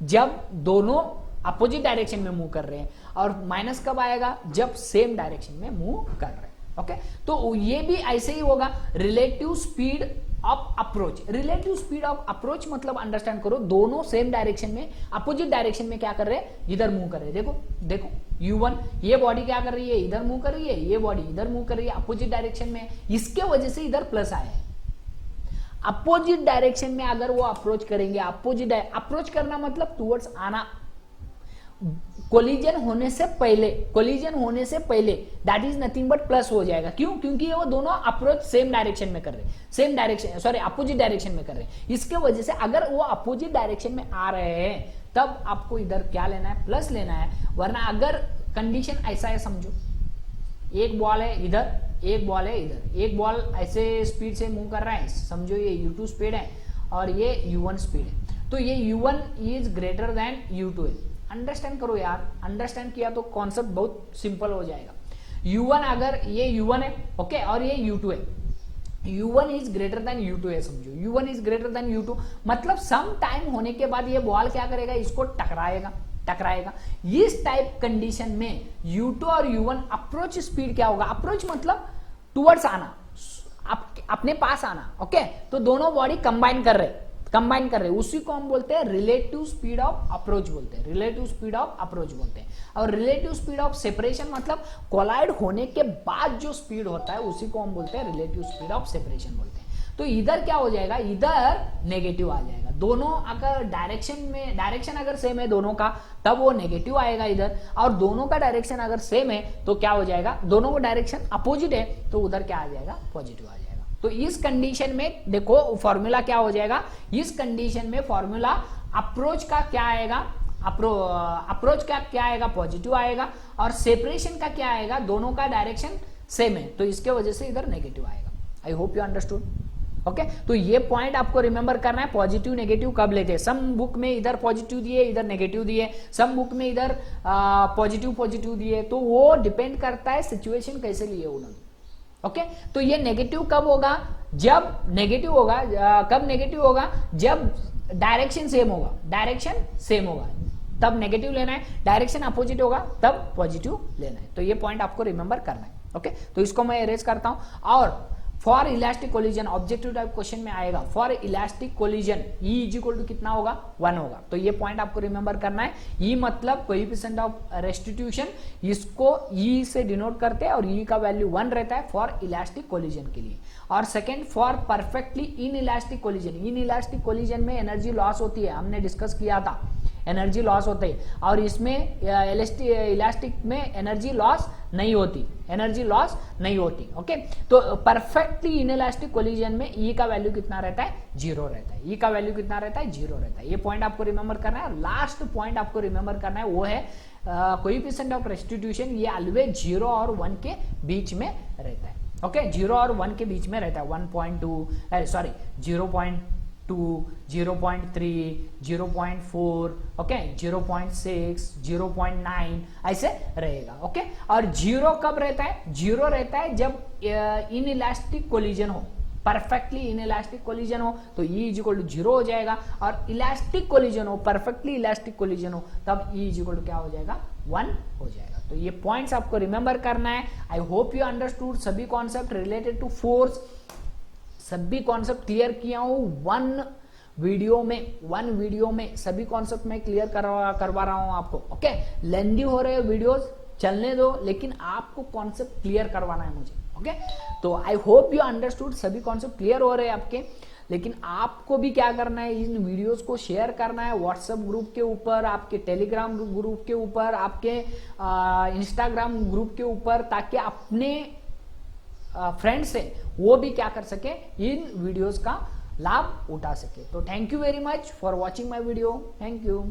जब दोनों अपोजिट डायरेक्शन में मूव कर रहे हैं, और माइनस कब आएगा, जब सेम डायरेक्शन में मूव कर रहे हैं, ओके। तो ये भी ऐसे ही होगा, relative speed of approach. Relative speed of approach मतलब अंडरस्टैंड करो, दोनों सेम डायरेक्शन में अपोजिट डायरेक्शन में क्या कर रहे हैं, इधर मूव कर रहे हैं। देखो u1, ये बॉडी क्या कर रही है, इधर मूव कर रही है, ये बॉडी इधर मूव कर रही है, अपोजिट डायरेक्शन में, इसके वजह से इधर प्लस आया है। अपोजिट डायरेक्शन में अगर वो अप्रोच करेंगे, अप्रोच करना मतलब टुवर्ड्स आना, कोलिजन होने से पहले that is nothing but plus हो जाएगा। क्यों, क्योंकि वो दोनों अप्रोच सेम डायरेक्शन में कर रहे हैं, same direction sorry opposite direction में कर रहे हैं। इसके वजह से अगर वो अपोजिट डायरेक्शन में आ रहे हैं, तब आपको इधर क्या लेना है, प्लस लेना है। वरना अगर कंडीशन ऐसा है, समझो एक बॉल है इधर, एक बॉल है इधर, एक बॉल ऐसे स्पीड से मूव कर रहा है, समझो ये u2 स्पीड है और ये u1 स्पीड है, तो ये u1 is greater than u2 है। अंडरस्टैंड करो यार, अंडरस्टैंड किया तो कॉन्सेप्ट बहुत सिंपल हो जाएगा। u1 अगर ये u1 है, ओके, और ये u2 है, u1 is greater than u2 है, समझो u1 is greater than u2 मतलब सम टाइम होने के बाद ये बॉल क्या करेगा, इसको टकराएगा। इस टाइप कंडीशन में u2 और u1 अप्रोच स्पीड क्या होगा, अप्रोच मतलब टुवर्ड्स आना, अपने पास आना, ओके। तो दोनों बॉडी कंबाइन कर रहे, उसी को हम बोलते हैं रिलेटिव स्पीड ऑफ अप्रोच बोलते हैं, रिलेटिव स्पीड ऑफ अप्रोच बोलते हैं। और रिलेटिव स्पीड ऑफ सेपरेशन मतलब कोलाइड होने के बाद जो स्पीड होता है, उसी को हम बोलते हैं रिलेटिव स्पीड ऑफ सेपरेशन बोलते हैं। तो इधर क्या हो जाएगा, इधर नेगेटिव आ जाएगा। दोनों अगर डायरेक्शन अगर सेम है दोनों का, तब वो नेगेटिव आएगा इधर, और दोनों का डायरेक्शन अगर सेम है तो क्या हो जाएगा, दोनों का डायरेक्शन अपोजिट है, तो उधर क्या आ जाएगा, पॉजिटिव आ जाएगा। तो इस कंडीशन में देखो फॉर्मूला क्या हो जाएगा, इस कंडीशन में फॉर्मूला अप्रोच का क्या आएगा, अप्रोच का क्या आएगा, पॉजिटिव आएगा, और सेपरेशन का क्या आएगा, दोनों का डायरेक्शन सेम है, तो इसके वजह से इधर नेगेटिव आएगा। आई होप यू अंडरस्टूड। ओके तो ये पॉइंट आपको रिमेंबर करना है, पॉजिटिव नेगेटिव कब लेते हैं। सम बुक में इधर पॉजिटिव दिए इधर नेगेटिव दिए, सम बुक में इधर पॉजिटिव दिए, तो वो डिपेंड करता है सिचुएशन कैसे लिए उन्होंने। ओके तो ये नेगेटिव कब होगा, जब नेगेटिव होगा, कब नेगेटिव होगा, जब डायरेक्शन सेम होगा तब नेगेटिव लेना है, डायरेक्शन अपोजिट होगा तब पॉजिटिव लेना है। तो ये पॉइंट आपको रिमेंबर करना है। ओके तो इसको मैं इरेज करता हूं। और for elastic collision objective type question में आएगा, for elastic collision E is equal to कितना होगा, 1 होगा। तो ये पॉइंट आपको रिमेंबर करना है। E मतलब कोएफिशिएंट ऑफ रेस्टिट्यूशन, इसको E से डिनोट करते हैं और E का वैल्यू 1 रहता है फॉर इलास्टिक कोलिजन के लिए। और second for perfectly in elastic collision, in elastic collision में एनर्जी लॉस होती है, हमने डिस्कस किया था, एनर्जी लॉस होती है, और इसमें इलास्टिक में एनर्जी लॉस नहीं होती, ओके तो परफेक्टली इनइलास्टिक कोलिजन में E का वैल्यू कितना रहता है, 0 रहता है। E का वैल्यू कितना रहता है, 0 रहता है। ये पॉइंट आपको रिमेंबर करना है। लास्ट पॉइंट आपको रिमेंबर करना है वो है कोएफिशिएंट ऑफ रेस्टिट्यूशन, ये ऑलवेज 0 और 1 के बीच में रहता है। ओके 0 और 1 के बीच में रहता है, 1.2 सॉरी 0.2 0.3 0.4 ओके 0.6 0.9 ऐसे रहेगा। ओके और 0 कब रहता है, 0 रहता है जब इनइलास्टिक कोलिजन हो, परफेक्टली इनइलास्टिक कोलिजन हो तो E इज इक्वल टू 0 हो जाएगा, और इलास्टिक कोलिजन हो, परफेक्टली इलास्टिक कोलिजन हो तब E इज इक्वल टू क्या हो जाएगा, 1 हो जाएगा। तो ये पॉइंट्स आपको रिमेंबर करना है। आई होप यू अंडरस्टूड सभी कॉन्सेप्ट रिलेटेड टू फोर्स, सभी कॉन्सेप्ट क्लियर किया हूं वन वीडियो में सभी कॉन्सेप्ट में क्लियर करवा रहा हूं आपको। ओके लेंदी हो रहे वीडियोस चलने दो, लेकिन आपको कॉन्सेप्ट क्लियर करवाना है मुझे। ओके तो आई होप यू अंडरस्टूड, सभी कॉन्सेप्ट क्लियर हो रहे हैं आपके, लेकिन आपको भी क्या करना है, इन वीडियोस को शेयर करना है व्हाट्सएप ग्रुप के ऊपर, आपके टेलीग्राम ग्रुप के ऊपर, आपके इंस्टाग्राम ग्रुप के ऊपर, ताकि अपने फ्रेंड से वो भी क्या कर सके, इन वीडियोस का लाभ उठा सके। तो thank you very much for watching my video, thank you.